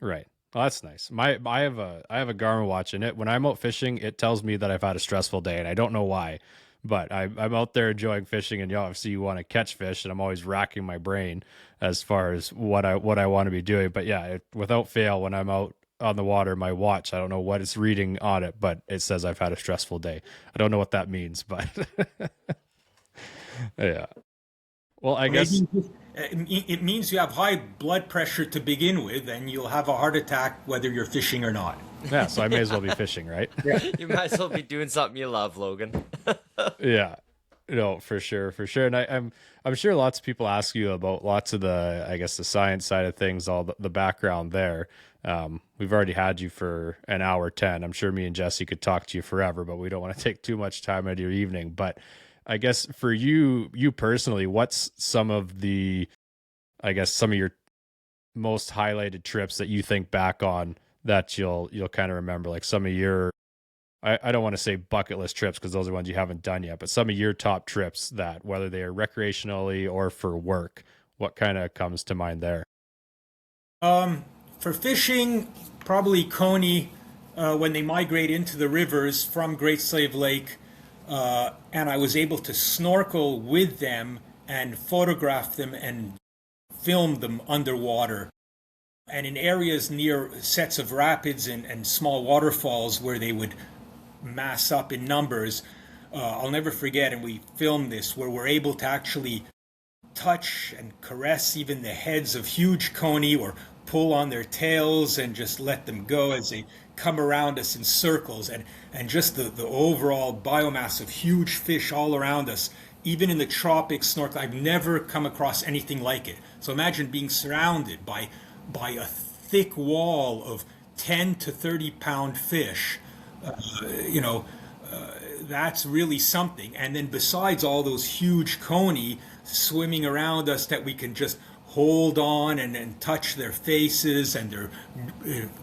right. Well, that's nice. I have a Garmin watch, and it when I'm out fishing, it tells me that I've had a stressful day, and I don't know why. But I'm out there enjoying fishing, and obviously you want to catch fish, and I'm always racking my brain as far as what I want to be doing. But yeah, without fail, when I'm out on the water, my watch, I don't know what it's reading on it, but it says I've had a stressful day. I don't know what that means, but yeah. Well, I guess. It means you have high blood pressure to begin with, and you'll have a heart attack whether you're fishing or not. Yeah, so I may as well be fishing, right? You might as well be doing something you love, Logan. Yeah, no, for sure, for sure. And I'm sure lots of people ask you about lots of the, I guess, the science side of things, all the background there. We've already had you for an hour 10. I'm sure me and Jesse could talk to you forever, but we don't want to take too much time out of your evening. But I guess for you personally, what's some of the, I guess, some of your most highlighted trips that you think back on that you'll kind of remember, like some of your, I don't want to say bucket list trips because those are ones you haven't done yet, but some of your top trips that whether they are recreationally or for work, what kind of comes to mind there? For fishing, probably Coney, when they migrate into the rivers from Great Slave Lake, and I was able to snorkel with them and photograph them and film them underwater. And in areas near sets of rapids and small waterfalls where they would mass up in numbers, I'll never forget, and we filmed this, where we're able to actually touch and caress even the heads of huge coney or pull on their tails and just let them go as they come around us in circles, and just the overall biomass of huge fish all around us, even in the tropics snorkel. I've never come across anything like it. So imagine being surrounded by a thick wall of 10 to 30 pound fish. That's really something. And then besides all those huge coney swimming around us that we can just hold on and touch their faces and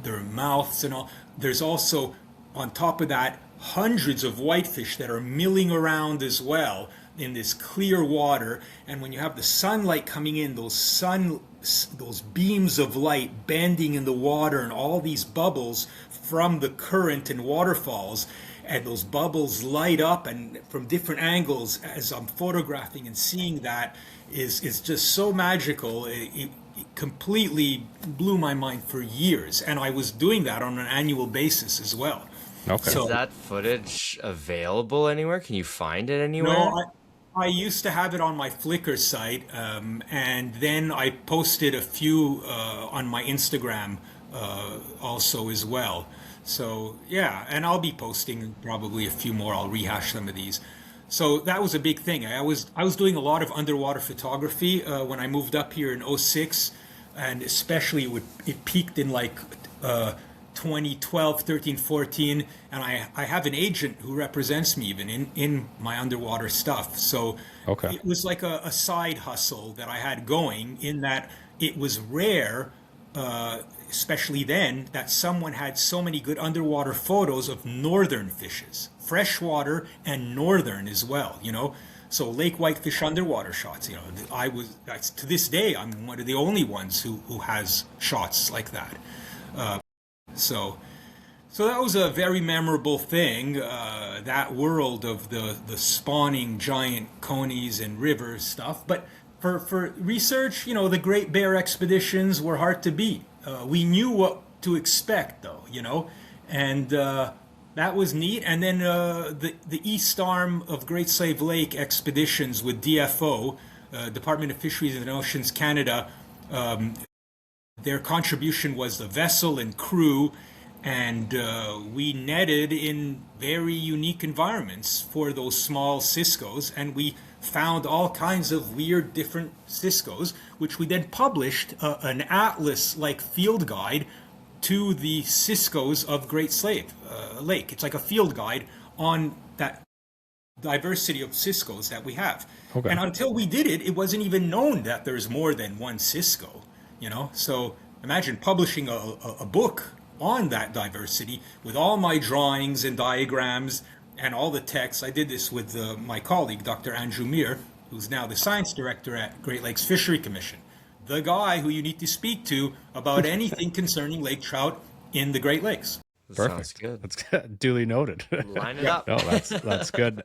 their mouths and all, there's also on top of that hundreds of whitefish that are milling around as well in this clear water. And when you have the sunlight coming in, those beams of light bending in the water and all these bubbles from the current and waterfalls, and those bubbles light up and from different angles as I'm photographing and seeing that is just so magical. It completely blew my mind for years, and I was doing that on an annual basis as well. Okay. Is that footage available anywhere? Can you find it anywhere? No, I used to have it on my Flickr site, and then I posted a few on my Instagram also as well. So yeah, and I'll be posting probably a few more. I'll rehash some of these. So that was a big thing. I was doing a lot of underwater photography when I moved up here in '06, and especially it peaked in like 2012, 13, 14, and I have an agent who represents me even in my underwater stuff. So Okay. it was like a side hustle that I had going, in that it was rare, especially then, that someone had so many good underwater photos of northern fishes, freshwater and northern as well, So lake whitefish underwater shots, to this day, I'm one of the only ones who has shots like that. So that was a very memorable thing, that world of the spawning giant conies and river stuff. But for research, the Great Bear expeditions were hard to beat. We knew what to expect, though, and that was neat. And then the east arm of Great Slave Lake expeditions with DFO, Department of Fisheries and Oceans Canada, their contribution was the vessel and crew, and we netted in very unique environments for those small ciscos, and we found all kinds of weird different ciscos, which we then published an atlas-like field guide to the Cisco's of Great Slave Lake. It's like a field guide on that diversity of Cisco's that we have. Okay. And until we did it, it wasn't even known that there's more than one Cisco, you know? So imagine publishing a book on that diversity with all my drawings and diagrams and all the text. I did this with my colleague, Dr. Andrew Meir, who's now the science director at Great Lakes Fishery Commission, the guy who you need to speak to about anything concerning lake trout in the Great Lakes. Perfect. Sounds good. That's good. Duly noted. Line it up. No, that's good.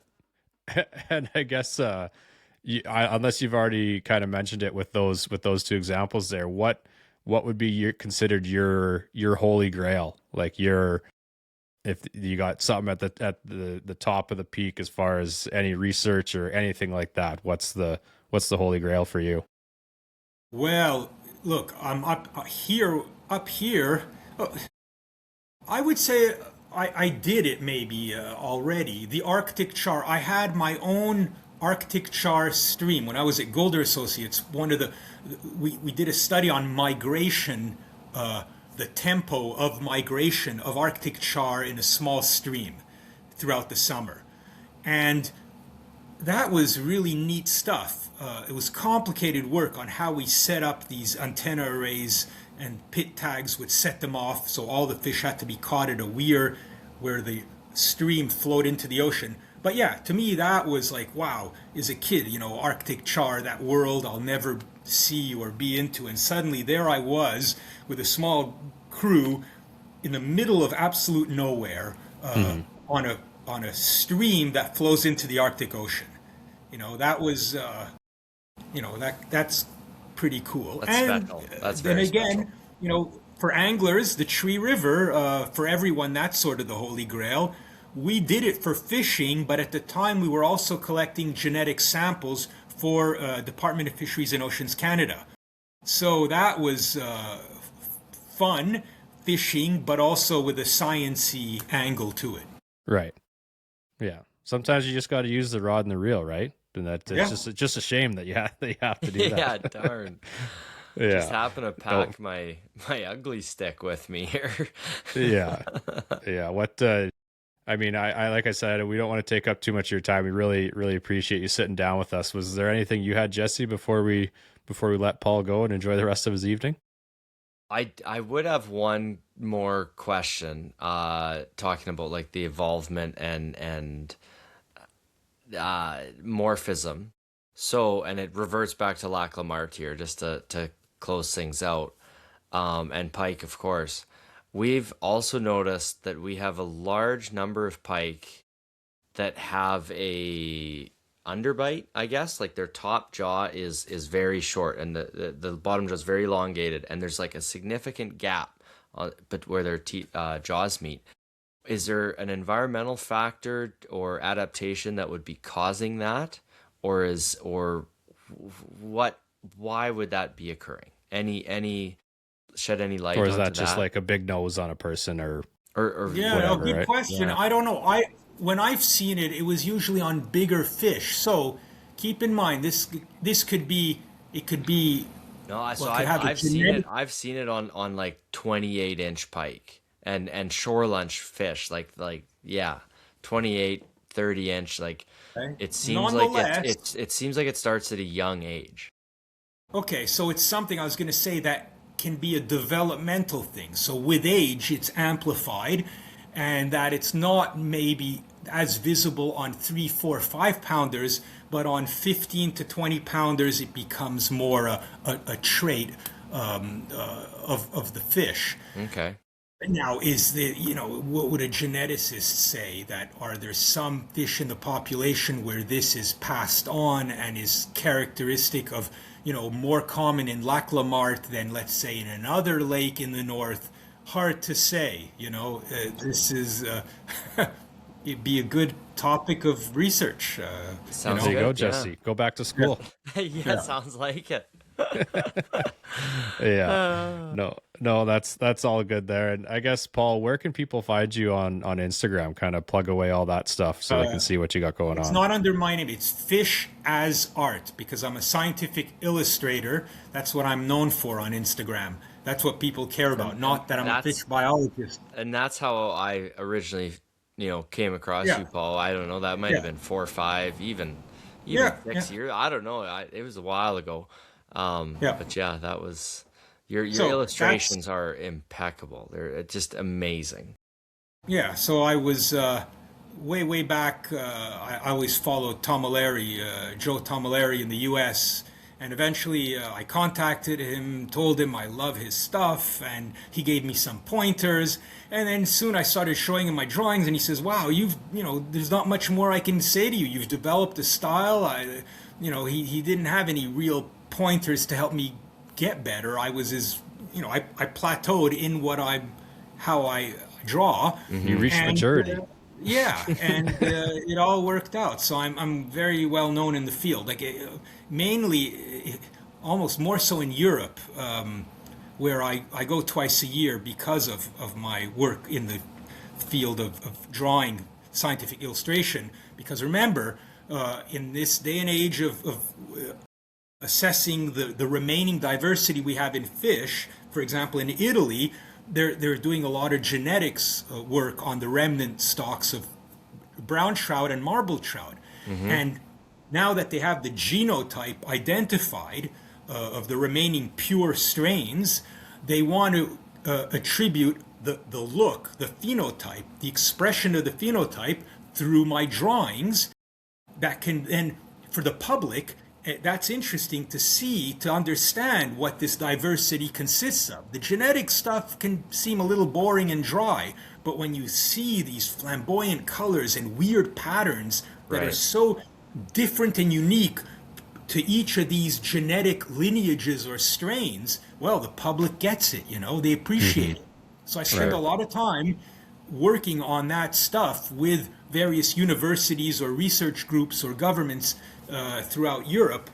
And I guess unless you've already kind of mentioned it with those two examples there, what would be considered your holy grail? Like if you got something at the top of the peak as far as any research or anything like that, what's the holy grail for you? Well, look, I'm up here. I would say I did it maybe already. The Arctic char. I had my own Arctic char stream when I was at Golder Associates. We did a study on migration, the tempo of migration of Arctic char in a small stream throughout the summer, and that was really neat stuff. It was complicated work on how we set up these antenna arrays, and pit tags would set them off, so all the fish had to be caught at a weir where the stream flowed into the ocean. But yeah, to me that was like, wow, as a kid, you know, Arctic char, that world I'll never see or be into, and suddenly there I was with a small crew in the middle of absolute nowhere on a stream that flows into the Arctic Ocean. You know, that was that's pretty cool. That's special. That's very then again, special. you know, for anglers, the Tree River, for everyone, that's sort of the holy grail. We did it for fishing, but at the time we were also collecting genetic samples for Department of Fisheries and Oceans Canada. So that was fun fishing, but also with a science-y angle to it. Right. Yeah. Sometimes you just got to use the rod and the reel, right? And it's just a shame that you have to do that. Yeah, darn. Yeah. Just happen to pack my ugly stick with me here. Yeah. Yeah. I mean, I like I said, we don't want to take up too much of your time. We really, really appreciate you sitting down with us. Was there anything you had, Jesse, before we let Paul go and enjoy the rest of his evening? I would have one more question, talking about like the evolvement and morphism. So, and it reverts back to Lac La Marte here, just to close things out. And pike, of course. We've also noticed that we have a large number of pike that have a underbite, I guess, like their top jaw is very short and the bottom jaw is very elongated, and there's like a significant gap but where their jaws meet. Is there an environmental factor or adaptation that would be causing that, or why would that be occurring? Any shed any light, or is onto that just like a big nose on a person or yeah, whatever, good right? question. Yeah. I don't know. When I've seen it, it was usually on bigger fish. So keep in mind, this could be. No, so I've seen it on like 28-inch pike and shore lunch fish, like 28, 30-inch. Like Okay. it seems like it seems like it starts at a young age. Okay, so it's something I was going to say that can be a developmental thing. So with age, it's amplified, and that it's not maybe as visible on 3, 4, 5 pounders, but on 15 to 20 pounders, it becomes more a trait of the fish. Okay. Now, what would a geneticist say? That are there some fish in the population where this is passed on and is characteristic of, more common in Lac La Marte than, let's say, in another lake in the north? Hard to say. This is it'd be a good topic of research. Sounds There you good, go, Jesse. yeah. Go back to school. Yeah, sounds like it. Yeah. No, that's all good there. And I guess, Paul, where can people find you on Instagram? Kind of plug away all that stuff so they can see what you got going It's on. not under my name. It's Fish as Art because I'm a scientific illustrator. That's what I'm known for on Instagram. That's what people care about, not that I'm a fish That's biologist. and that's how I originally, came across Yeah, you, Paul. I don't know. That might have yeah, been 4 or 5, even yeah, yeah, 6 years. I don't know. It was a while ago. yeah. But yeah, that was your So that's illustrations are impeccable. They're just amazing. yeah. So I was way back. I always followed Tomoleri, Joe Tomoleri in the U.S. And eventually, I contacted him, told him I love his stuff, and he gave me some pointers. And then soon I started showing him my drawings, and he says, "Wow, there's not much more I can say to you. You've developed a style." He didn't have any real pointers to help me get better. I was I plateaued in how I draw. You reached And maturity. yeah, and it all worked out. So I'm very well known in the field. Mainly, almost more so in Europe, where I go twice a year because of my work in the field of drawing, scientific illustration. Because remember, in this day and age of assessing the remaining diversity we have in fish, for example, in Italy, they're doing a lot of genetics work on the remnant stocks of brown trout and marble trout. And now that they have the genotype identified of the remaining pure strains, they want to attribute the look, the phenotype, the expression of the phenotype through my drawings that can then, for the public, that's interesting to see, to understand what this diversity consists of. The genetic stuff can seem a little boring and dry, but when you see these flamboyant colors and weird patterns that are Right. so different and unique to each of these genetic lineages or strains, well, the public gets it, they appreciate it. So I spend a Right. lot of time working on that stuff with various universities or research groups or governments throughout Europe,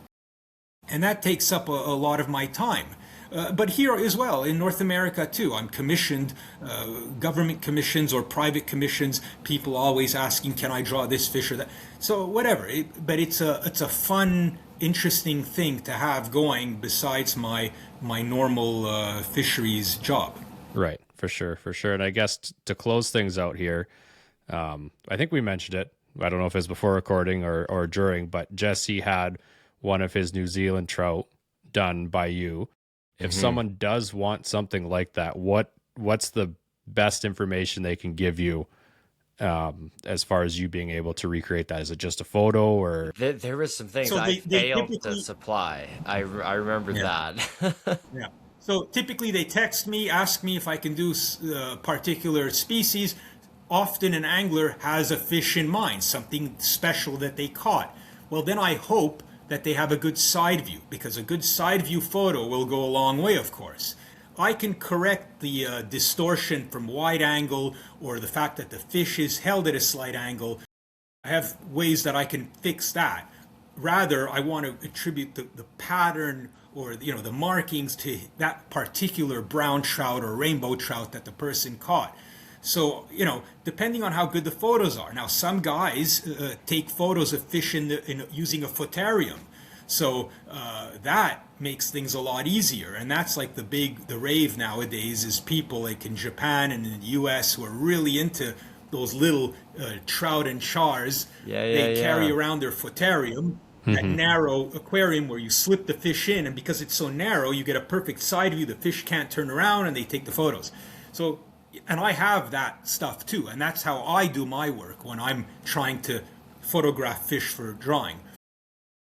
and that takes up a lot of my time. But here as well, in North America too, I'm commissioned, government commissions or private commissions. People always asking, "Can I draw this fish or that?" So whatever. But it's a fun, interesting thing to have going besides my normal fisheries job. Right, for sure, for sure. And I guess to close things out here, I think we mentioned it. I don't know if it was before recording or during, but Jesse had one of his New Zealand trout done by you. If someone does want something like that, what's the best information they can give you as far as you being able to recreate that? Is it just a photo or? There was some things So I they failed to typically supply. I remember yeah. that. Yeah. So typically they text me, ask me if I can do a particular species. Often an angler has a fish in mind, something special that they caught. Well, then I hope that they have a good side view, because a good side view photo will go a long way, of course. I can correct the distortion from wide angle or the fact that the fish is held at a slight angle. I have ways that I can fix that. Rather, I want to attribute the pattern or the markings to that particular brown trout or rainbow trout that the person caught. So depending on how good the photos are. Now, some guys take photos of fish in using a photarium, so that makes things a lot easier. And that's like the rave nowadays is people like in Japan and in the U.S. who are really into those little trout and chars. They carry around their photarium, that narrow aquarium where you slip the fish in, and because it's so narrow, you get a perfect side view. The fish can't turn around, and they take the photos. So, and I have that stuff too, and that's how I do my work when I'm trying to photograph fish for drawing.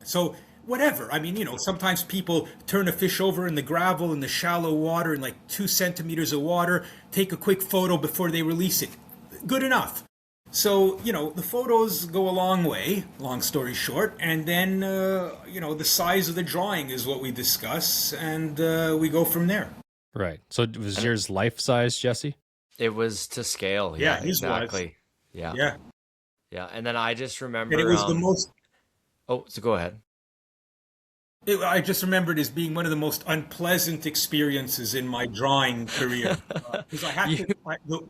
So whatever. I mean, sometimes people turn a fish over in the gravel in the shallow water in like 2 centimeters of water, take a quick photo before they release it. Good enough. So, the photos go a long way, long story short, and then, the size of the drawing is what we discuss, and we go from there. Right. So was yours life size, Jesse? It was to scale. Yeah, Yeah, his was. exactly. Yeah. Yeah. Yeah. And then I just remember And it was the most, oh, so go ahead. I just remember it as being one of the most unpleasant experiences in my drawing career because I had You, to.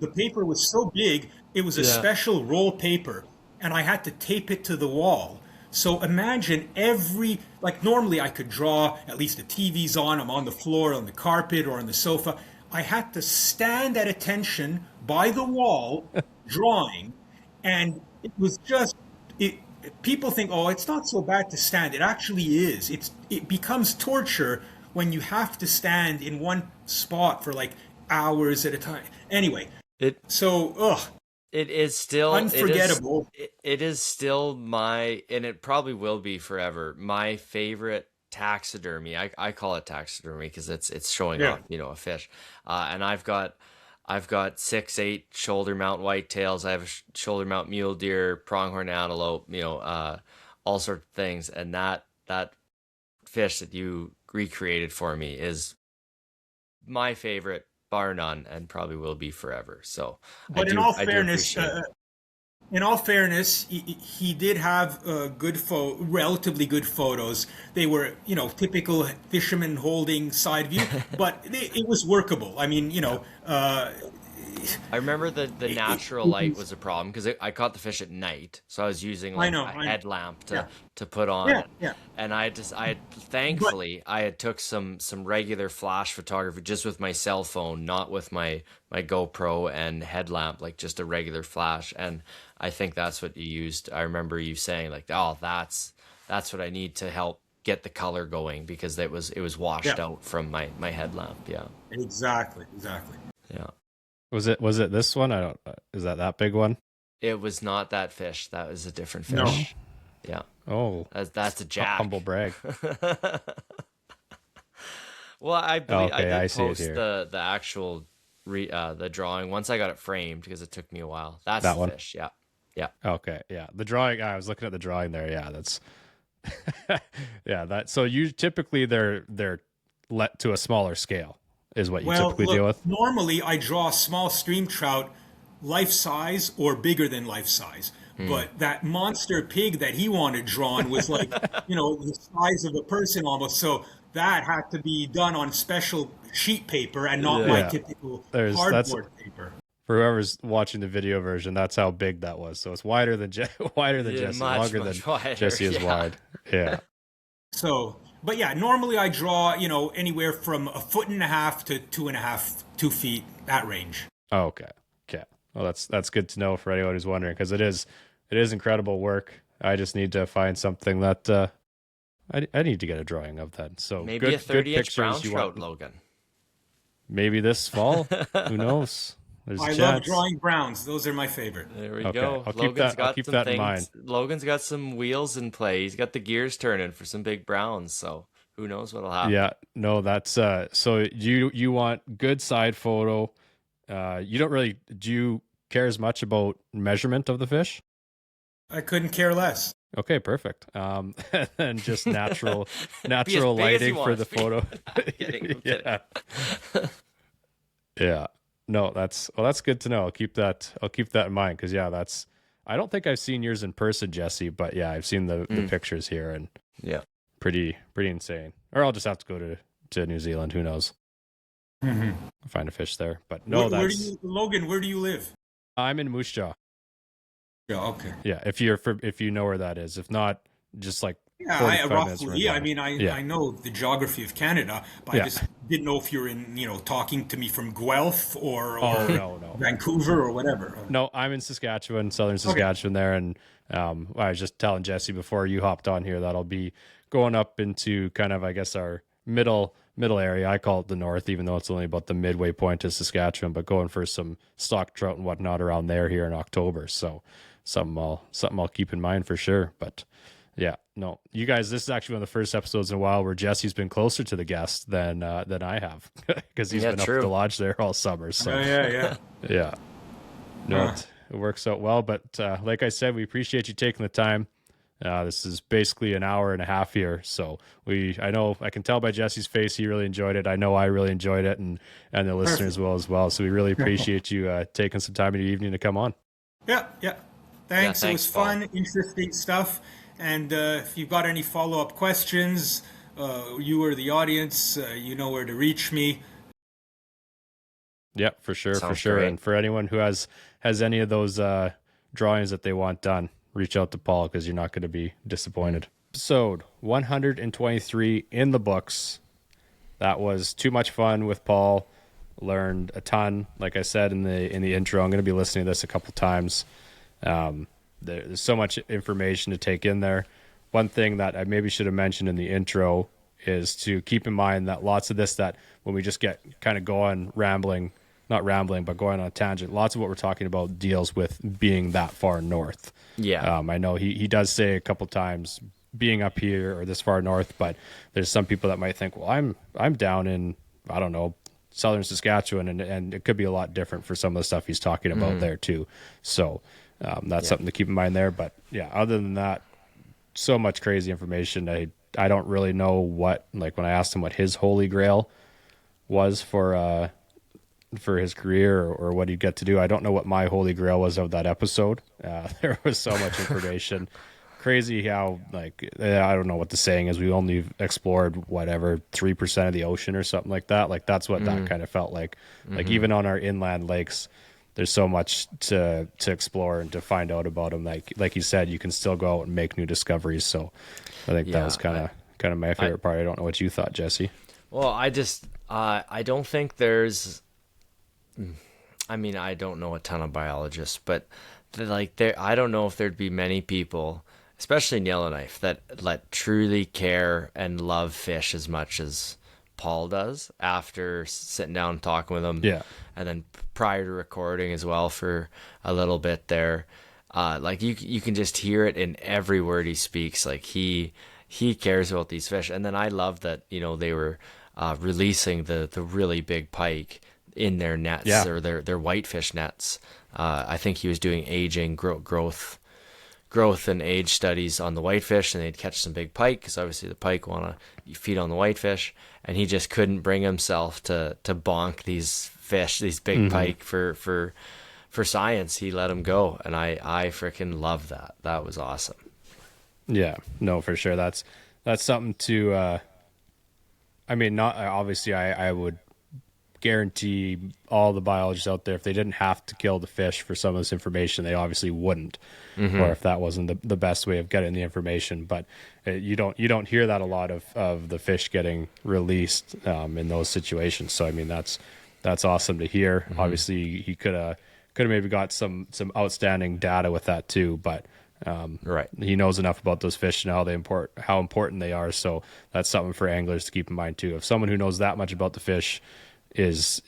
The paper was so big; it was a yeah. special roll paper, and I had to tape it to the wall. So imagine like normally I could draw, at least the TV's on, I'm on the floor, on the carpet, or on the sofa. I had to stand at attention by the wall drawing, and it was just it. People think, oh, it's not so bad to stand. It actually is. It becomes torture when you have to stand in one spot for like hours at a time. Anyway, It so it is still unforgettable. it is still my, and it probably will be forever, my favorite taxidermy. I call it taxidermy because it's showing Yeah. off, a fish. And I've got 6, 8 shoulder mount whitetails. I have a shoulder mount mule deer, pronghorn antelope, all sorts of things. And that fish that you recreated for me is my favorite, bar none, and probably will be forever. So But I do appreciate it. in all fairness, he did have relatively good photos. They were, typical fisherman holding side view, but it was workable. I mean, I remember the natural light was a problem because I caught the fish at night, so I was using I like know, a I know. headlamp Yeah, to put on yeah, it, yeah. and But thankfully I had took some regular flash photography just with my cell phone, not with my GoPro and headlamp, like just a regular flash, and I think that's what you used. I remember you saying like, oh, that's what I need to help get the color going because it was washed yeah, out from my headlamp. Yeah, exactly. yeah. Was it this one? I don't. Is that big one? It was not that fish. That was a different No. fish. Yeah. Oh, That's a jack. humble brag. Well, I Oh, believe I okay, I did see it post here. the actual the drawing once I got it framed because it took me a while. That's That the one. fish. Yeah. Yeah. Okay, yeah. The drawing. I was looking at the drawing there. Yeah, that's. Yeah, that. So you typically they're let to a smaller scale is what you Well, typically deal look, with. normally I draw small stream trout life size or bigger than life size. Hmm. But that monster pig that he wanted drawn was like, the size of a person almost. So that had to be done on special sheet paper and not my Yeah. Yeah, typical that's cardboard paper. for whoever's watching the video version. That's how big that was. So it's wider than wider than Yeah, Jesse, much longer than wider. Jesse is Yeah. wide. Yeah. So, but yeah, normally I draw, anywhere from a foot and a half to 2.5, 2 feet, that range. Oh, okay. Okay. Well, that's good to know for anyone who's wondering because it is incredible work. I just need to find something that I need to get a drawing of that. So Maybe a good 30-inch brown pictures. You trout, want Logan. maybe this fall? Who knows? There's a I love chance. drawing browns. Those are my favorite. There we Okay, go. I'll keep Some that in things. mind. Logan's got some wheels in play. He's got the gears turning for some big browns. So who knows what'll happen? Yeah, no, that's so you want good side photo. You don't really do you care as much about measurement of the fish? I couldn't care less. Okay, perfect. And just natural Be as big as he lighting for wants. the photo. I'm kidding. I'm kidding. Yeah. Yeah. No, that's good to know. I'll keep that in mind because yeah, I don't think I've seen yours in person, Jesse, but yeah, I've seen the pictures here and Yeah. pretty insane. Or I'll just have to go to New Zealand. Who knows? Mm-hmm. Find a fish there. But no, Logan, where do you live? I'm in Moose Jaw. Yeah, okay. Yeah, if you know where that is. If not, just like Yeah, 45 minutes from roughly. I Toronto. mean, Yeah. I know the geography of Canada, but I Yeah. just didn't know if you're in, talking to me from Guelph or Oh no. Vancouver or whatever. No, I'm in Saskatchewan, southern Saskatchewan there, and I was just telling Jesse before you hopped on here that I'll be going up into kind of, I guess, our middle area. I call it the north, even though it's only about the midway point to Saskatchewan, but going for some stock trout and whatnot around there here in October. So something I'll keep in mind for sure. But yeah, no, you guys, this is actually one of the first episodes in a while where Jesse's been closer to the guest than I have because he's Yeah, been true. up at the lodge there all summer. So Yeah. yeah. No, Huh. it works out well. But like I said, we appreciate you taking the time. This is basically an hour and a half here. So I know I can tell by Jesse's face he really enjoyed it. I know I really enjoyed it and the listeners will as well. So we really appreciate you taking some time in the evening to come on. Yeah. Thanks. It thanks, was Paul. fun, interesting stuff. And if you've got any follow-up questions, You are the audience. You know where to reach me. Yeah, for sure, Sounds for sure. great. And for anyone who has any of those drawings that they want done, reach out to Paul because you're not going to be disappointed. Episode 123 in the books. That was too much fun with Paul. Learned a ton. Like I said in the intro, I'm going to be listening to this a couple times. There's so much information to take in there. One thing that I maybe should have mentioned in the intro is to keep in mind that lots of this, that when we just get kind of going, not rambling, but going on a tangent, lots of what we're talking about deals with being that far north. Yeah. I know he does say a couple times being up here or this far north, but there's some people that might think, well, I'm down in, I don't know, southern Saskatchewan, and it could be a lot different for some of the stuff he's talking about there too. So that's something to keep in mind there. But yeah, other than that, so much crazy information. I don't really know what, like when I asked him what his holy grail was for his career or what he'd get to do, I don't know what my holy grail was of that episode. There was so much information. Crazy how, like, I don't know what the saying is. We only explored whatever 3% of the ocean or something like that. Like that's what that kind of felt like. Like even on our inland lakes, there's so much to explore and to find out about them. Like you said, you can still go out and make new discoveries. So I think that was kind of my favorite part. I don't know what you thought, Jesse. Well, I don't think there's. I mean, I don't know a ton of biologists, but I don't know if there'd be many people, especially in Yellowknife, that truly care and love fish as much as Paul does after sitting down and talking with him. Yeah. And then prior to recording as well for a little bit there. Like you can just hear it in every word he speaks. Like he cares about these fish. And then I love that, they were releasing the really big pike in their nets or their whitefish nets. I think he was doing aging, growth and age studies on the whitefish, and they'd catch some big pike because obviously the pike want to feed on the whitefish, and he just couldn't bring himself to bonk these fish, these big pike for science. He let them go, and I freaking love that. That was awesome. Yeah, no, for sure. That's something to. I mean, not obviously. I would guarantee all the biologists out there, if they didn't have to kill the fish for some of this information, they obviously wouldn't, or if that wasn't the best way of getting the information. But you don't hear that a lot of the fish getting released in those situations. So I mean, that's awesome to hear. Obviously, he could have maybe got some outstanding data with that too, but right, he knows enough about those fish and how important they are. So that's something for anglers to keep in mind too. If someone who knows that much about the fish is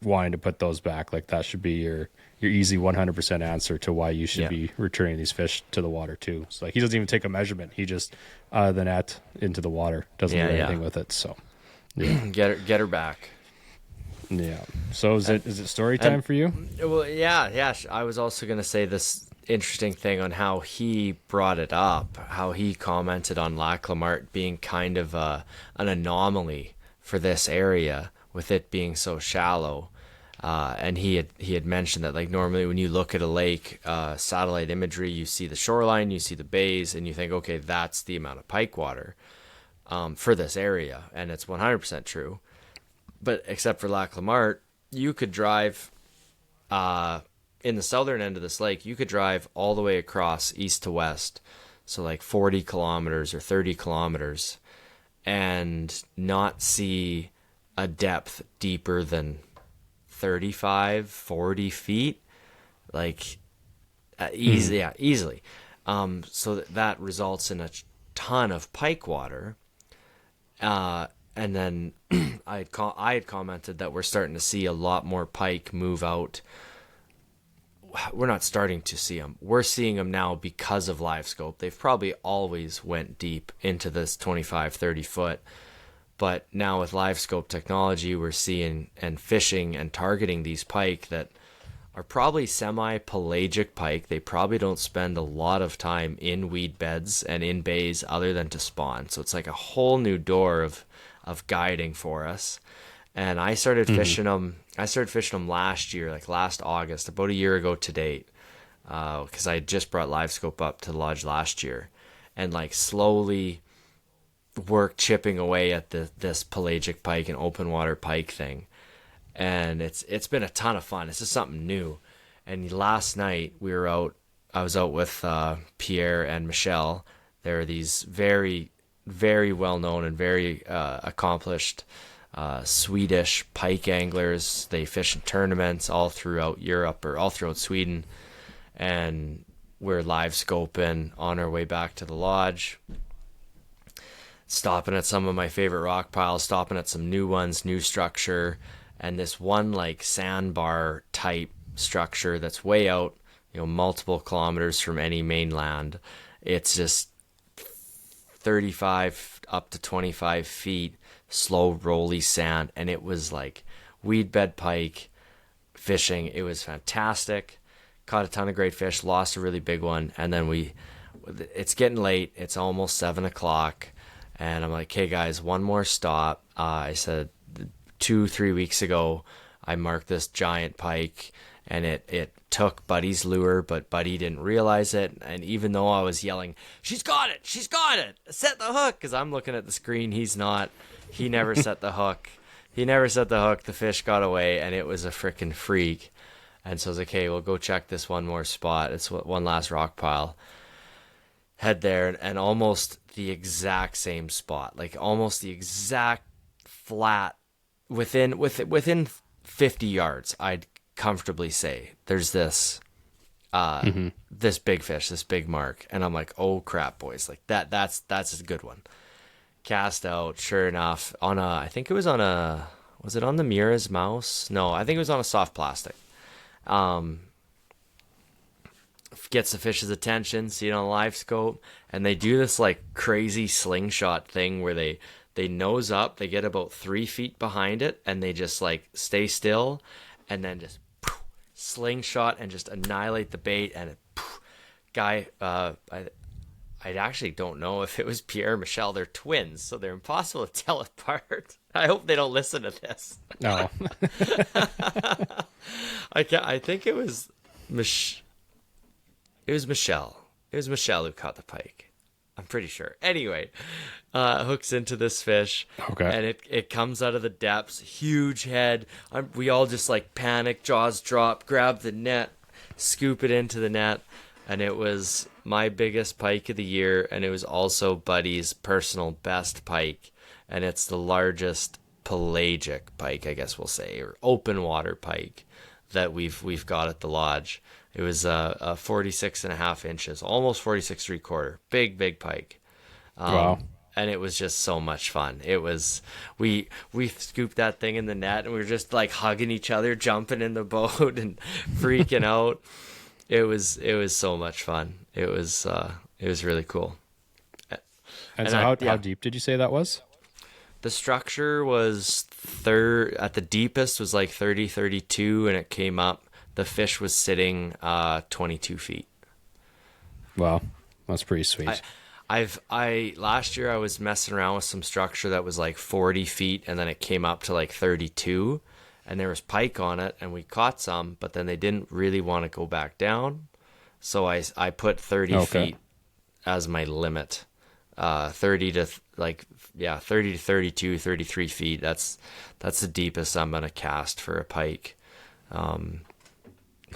wanting to put those back, like that should be your easy 100% answer to why you should be returning these fish to the water too. So like he doesn't even take a measurement, he just out of the net into the water, doesn't do anything with it. So get her back. Yeah. So is it story time for you? Well, yeah. I was also gonna say this interesting thing on how he brought it up, how he commented on Lac La Marte being kind of an anomaly for this area, with it being so shallow. And he had mentioned that, like, normally when you look at a lake, satellite imagery, you see the shoreline, you see the bays, and you think, okay, that's the amount of pike water for this area, and it's 100% true. But except for Lac La Marte, you could drive in the southern end of this lake, you could drive all the way across east to west, so like 40 kilometers or 30 kilometers, and not see a depth deeper than 35, 40 feet, like easily. So that results in a ton of pike water. And then I had commented that we're starting to see a lot more pike move out. We're not starting to see them. We're seeing them now because of LiveScope. They've probably always went deep into this 25, 30 foot. But now with LiveScope technology, we're seeing and fishing and targeting these pike that are probably semi-pelagic pike. They probably don't spend a lot of time in weed beds and in bays other than to spawn. So it's like a whole new door of guiding for us. And I started fishing them. I started fishing them last year, like last August, about a year ago to date, because I just brought LiveScope up to the lodge last year, and like slowly work chipping away at this pelagic pike and open water pike thing. And it's been a ton of fun. This is something new. And last night I was out with Pierre and Michelle. They're these very, very well-known and very accomplished Swedish pike anglers. They fish in tournaments all throughout Europe or all throughout Sweden. And we're live scoping on our way back to the lodge, stopping at some of my favorite rock piles, stopping at some new ones, new structure, and this one like sandbar type structure that's way out, multiple kilometers from any mainland. It's just 35 up to 25 feet, slow rolly sand, and it was like weed bed pike fishing. It was fantastic. Caught a ton of great fish, lost a really big one, and then it's getting late. It's almost 7:00, and I'm like, hey guys, one more stop. I said 2-3 weeks ago, I marked this giant pike, and it took Buddy's lure, but Buddy didn't realize it. And even though I was yelling, she's got it, set the hook, because I'm looking at the screen, he's not. He never set the hook. The fish got away, and it was a freaking freak. And so I was like, hey, we'll go check this one more spot. It's one last rock pile. Head there, and almost the exact same spot, like almost the exact flat within 50 yards, I'd comfortably say there's this this big fish, this big mark. And I'm like, oh crap, boys, like that's a good one. Cast out, sure enough, was it on the Mira's mouse? No, I think it was on a soft plastic. Gets the fish's attention, see it on a live scope, and they do this like crazy slingshot thing where they nose up, they get about 3 feet behind it, and they just like stay still, and then just slingshot and just annihilate the bait. And I actually don't know if it was Pierre or Michelle. They're twins, so they're impossible to tell apart. I hope they don't listen to this. No. I think it was Michelle. It was Michelle who caught the pike. I'm pretty sure. Anyway, hooks into this fish. Okay. And it comes out of the depths, huge head. We all just like panic, jaws drop, grab the net, scoop it into the net. And it was my biggest pike of the year. And it was also Buddy's personal best pike. And it's the largest pelagic pike, I guess we'll say, or open water pike that we've got at the lodge. It was a 46.5 inches, almost 46 3/4, big pike. Wow. And it was just so much fun. It was, we scooped that thing in the net, and we were just like hugging each other, jumping in the boat and freaking out. It was so much fun. It was really cool. And so how deep did you say that was? The structure was at the deepest was like 32, and it came up. The fish was sitting 22 feet. Wow, that's pretty sweet. Last year I was messing around with some structure that was like 40 feet, and then it came up to like 32, and there was pike on it, and we caught some, but then they didn't really want to go back down, so I put 30 feet as my limit. 30 to 32, 33 feet. That's the deepest I'm gonna cast for a pike.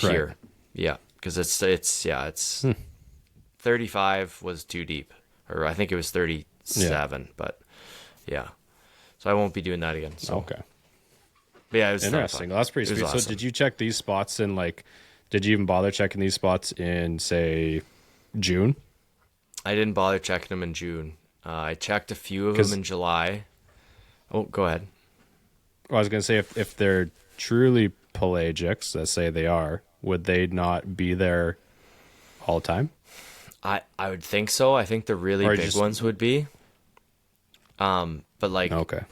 Here. Right. Yeah, because it's 35 was too deep, or I think it was 37, but yeah, so I won't be doing that again. So. Okay. But yeah, it was interesting. Well, that's pretty sweet. Awesome. So did you check these spots in did you even bother checking these spots in say June? I didn't bother checking them in June. I checked a few of them in July. Oh, go ahead. Well, I was going to say, if they're truly pelagics, let's say they are, would they not be there all the time? I would think so. I think the really big ones would be. But like, okay,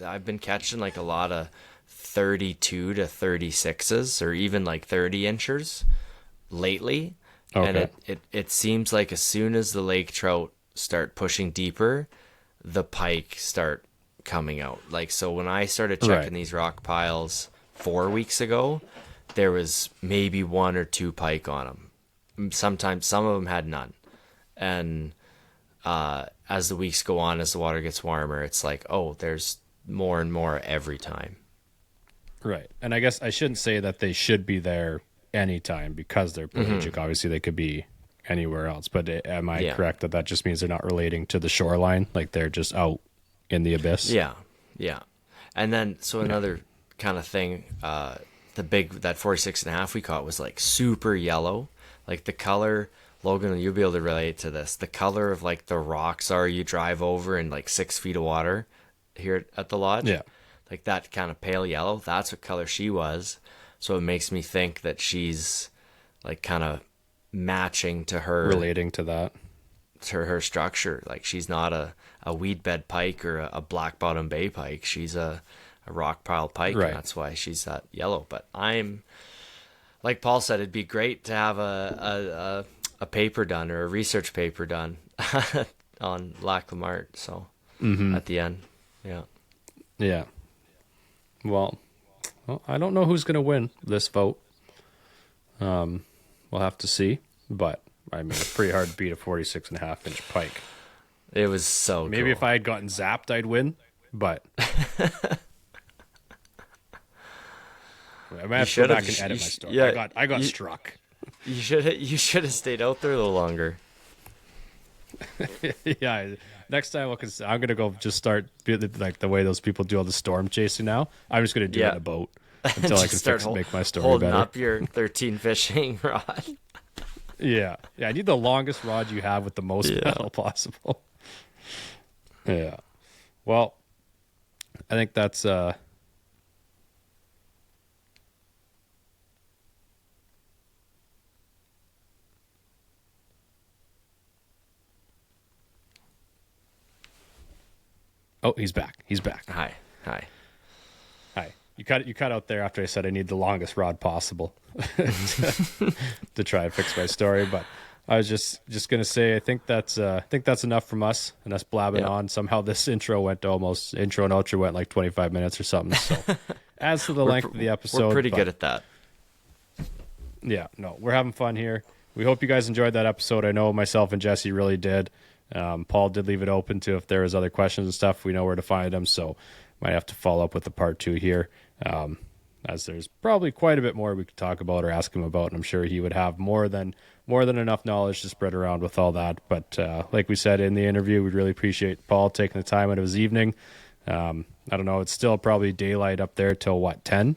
I've been catching like a lot of 32 to 36s or even like 30 inchers lately. Okay. And it seems like as soon as the lake trout start pushing deeper, the pike start coming out. Like, so when I started checking these rock piles 4 weeks ago, there was maybe 1 or 2 pike on them. Sometimes some of them had none. And as the weeks go on, as the water gets warmer, it's like, oh, there's more and more every time. Right. And I guess I shouldn't say that they should be there anytime because they're pelagic. Obviously, they could be anywhere else. But am I correct that that just means they're not relating to the shoreline? Like they're just out in the abyss? Yeah. Yeah. And then, so another kind of thing, that 46.5 we caught was like super yellow. Like the color, Logan, you'll be able to relate to this. The color of like the rocks you drive over in like 6 feet of water here at the lodge. Yeah. Like that kind of pale yellow. That's what color she was. So it makes me think that she's like kind of matching to her. Relating to that. To her structure. Like she's not a weed bed pike or a black bottom bay pike. She's a rock pile pike. Right. And that's why she's that yellow. But I'm, like Paul said, it'd be great to have a paper done or a research paper done on Lac La Marte. So at the end. Yeah. Yeah. Well, I don't know who's going to win this vote. We'll have to see. But, I mean, it's pretty hard to beat a 46.5-inch pike. It was so Maybe cool. if I had gotten zapped, I'd win. But I might have to go back and edit my story. Yeah, I got struck. You should have stayed out there a little longer. Yeah. Next time, I'm going to go just start like the way those people do all the storm chasing now. I'm just going to do it in a boat until I can make my story holding better. Up your 13 fishing rod. Yeah. I need the longest rod you have with the most metal possible. Yeah. Well, I think that's Oh, he's back. He's back. Hi. You cut out there after I said I need the longest rod possible to try and fix my story, but I was just gonna say I think that's enough from us and us blabbing on. Somehow this intro and outro went like 25 minutes or something. So as to the length of the episode, we're pretty good at that. Yeah, no, we're having fun here. We hope you guys enjoyed that episode. I know myself and Jesse really did. Paul did leave it open to if there was other questions and stuff. We know where to find them, so might have to follow up with the part 2 here, as there's probably quite a bit more we could talk about or ask him about, and I'm sure he would have more than enough knowledge to spread around with all that. But like we said in the interview, we'd really appreciate Paul taking the time out of his evening. I don't know, it's still probably daylight up there till what, 10,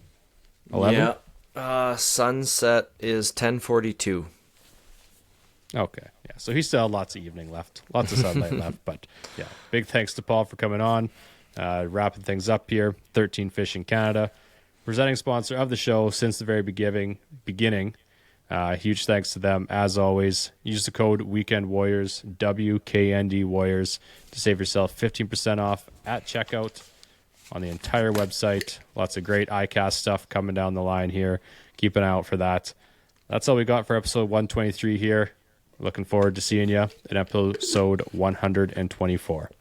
11? Yeah, sunset is 10:42. Okay, yeah. So he still had lots of evening left, lots of sunlight left. But yeah, big thanks to Paul for coming on. Wrapping things up here. 13 Fishing Canada, presenting sponsor of the show since the very beginning. Huge thanks to them as always. Use the code Weekend Warriors, WKND Warriors, to save yourself 15% off at checkout on the entire website. Lots of great iCast stuff coming down the line here. Keep an eye out for that. That's all we got for episode 123 here. Looking forward to seeing you in episode 124.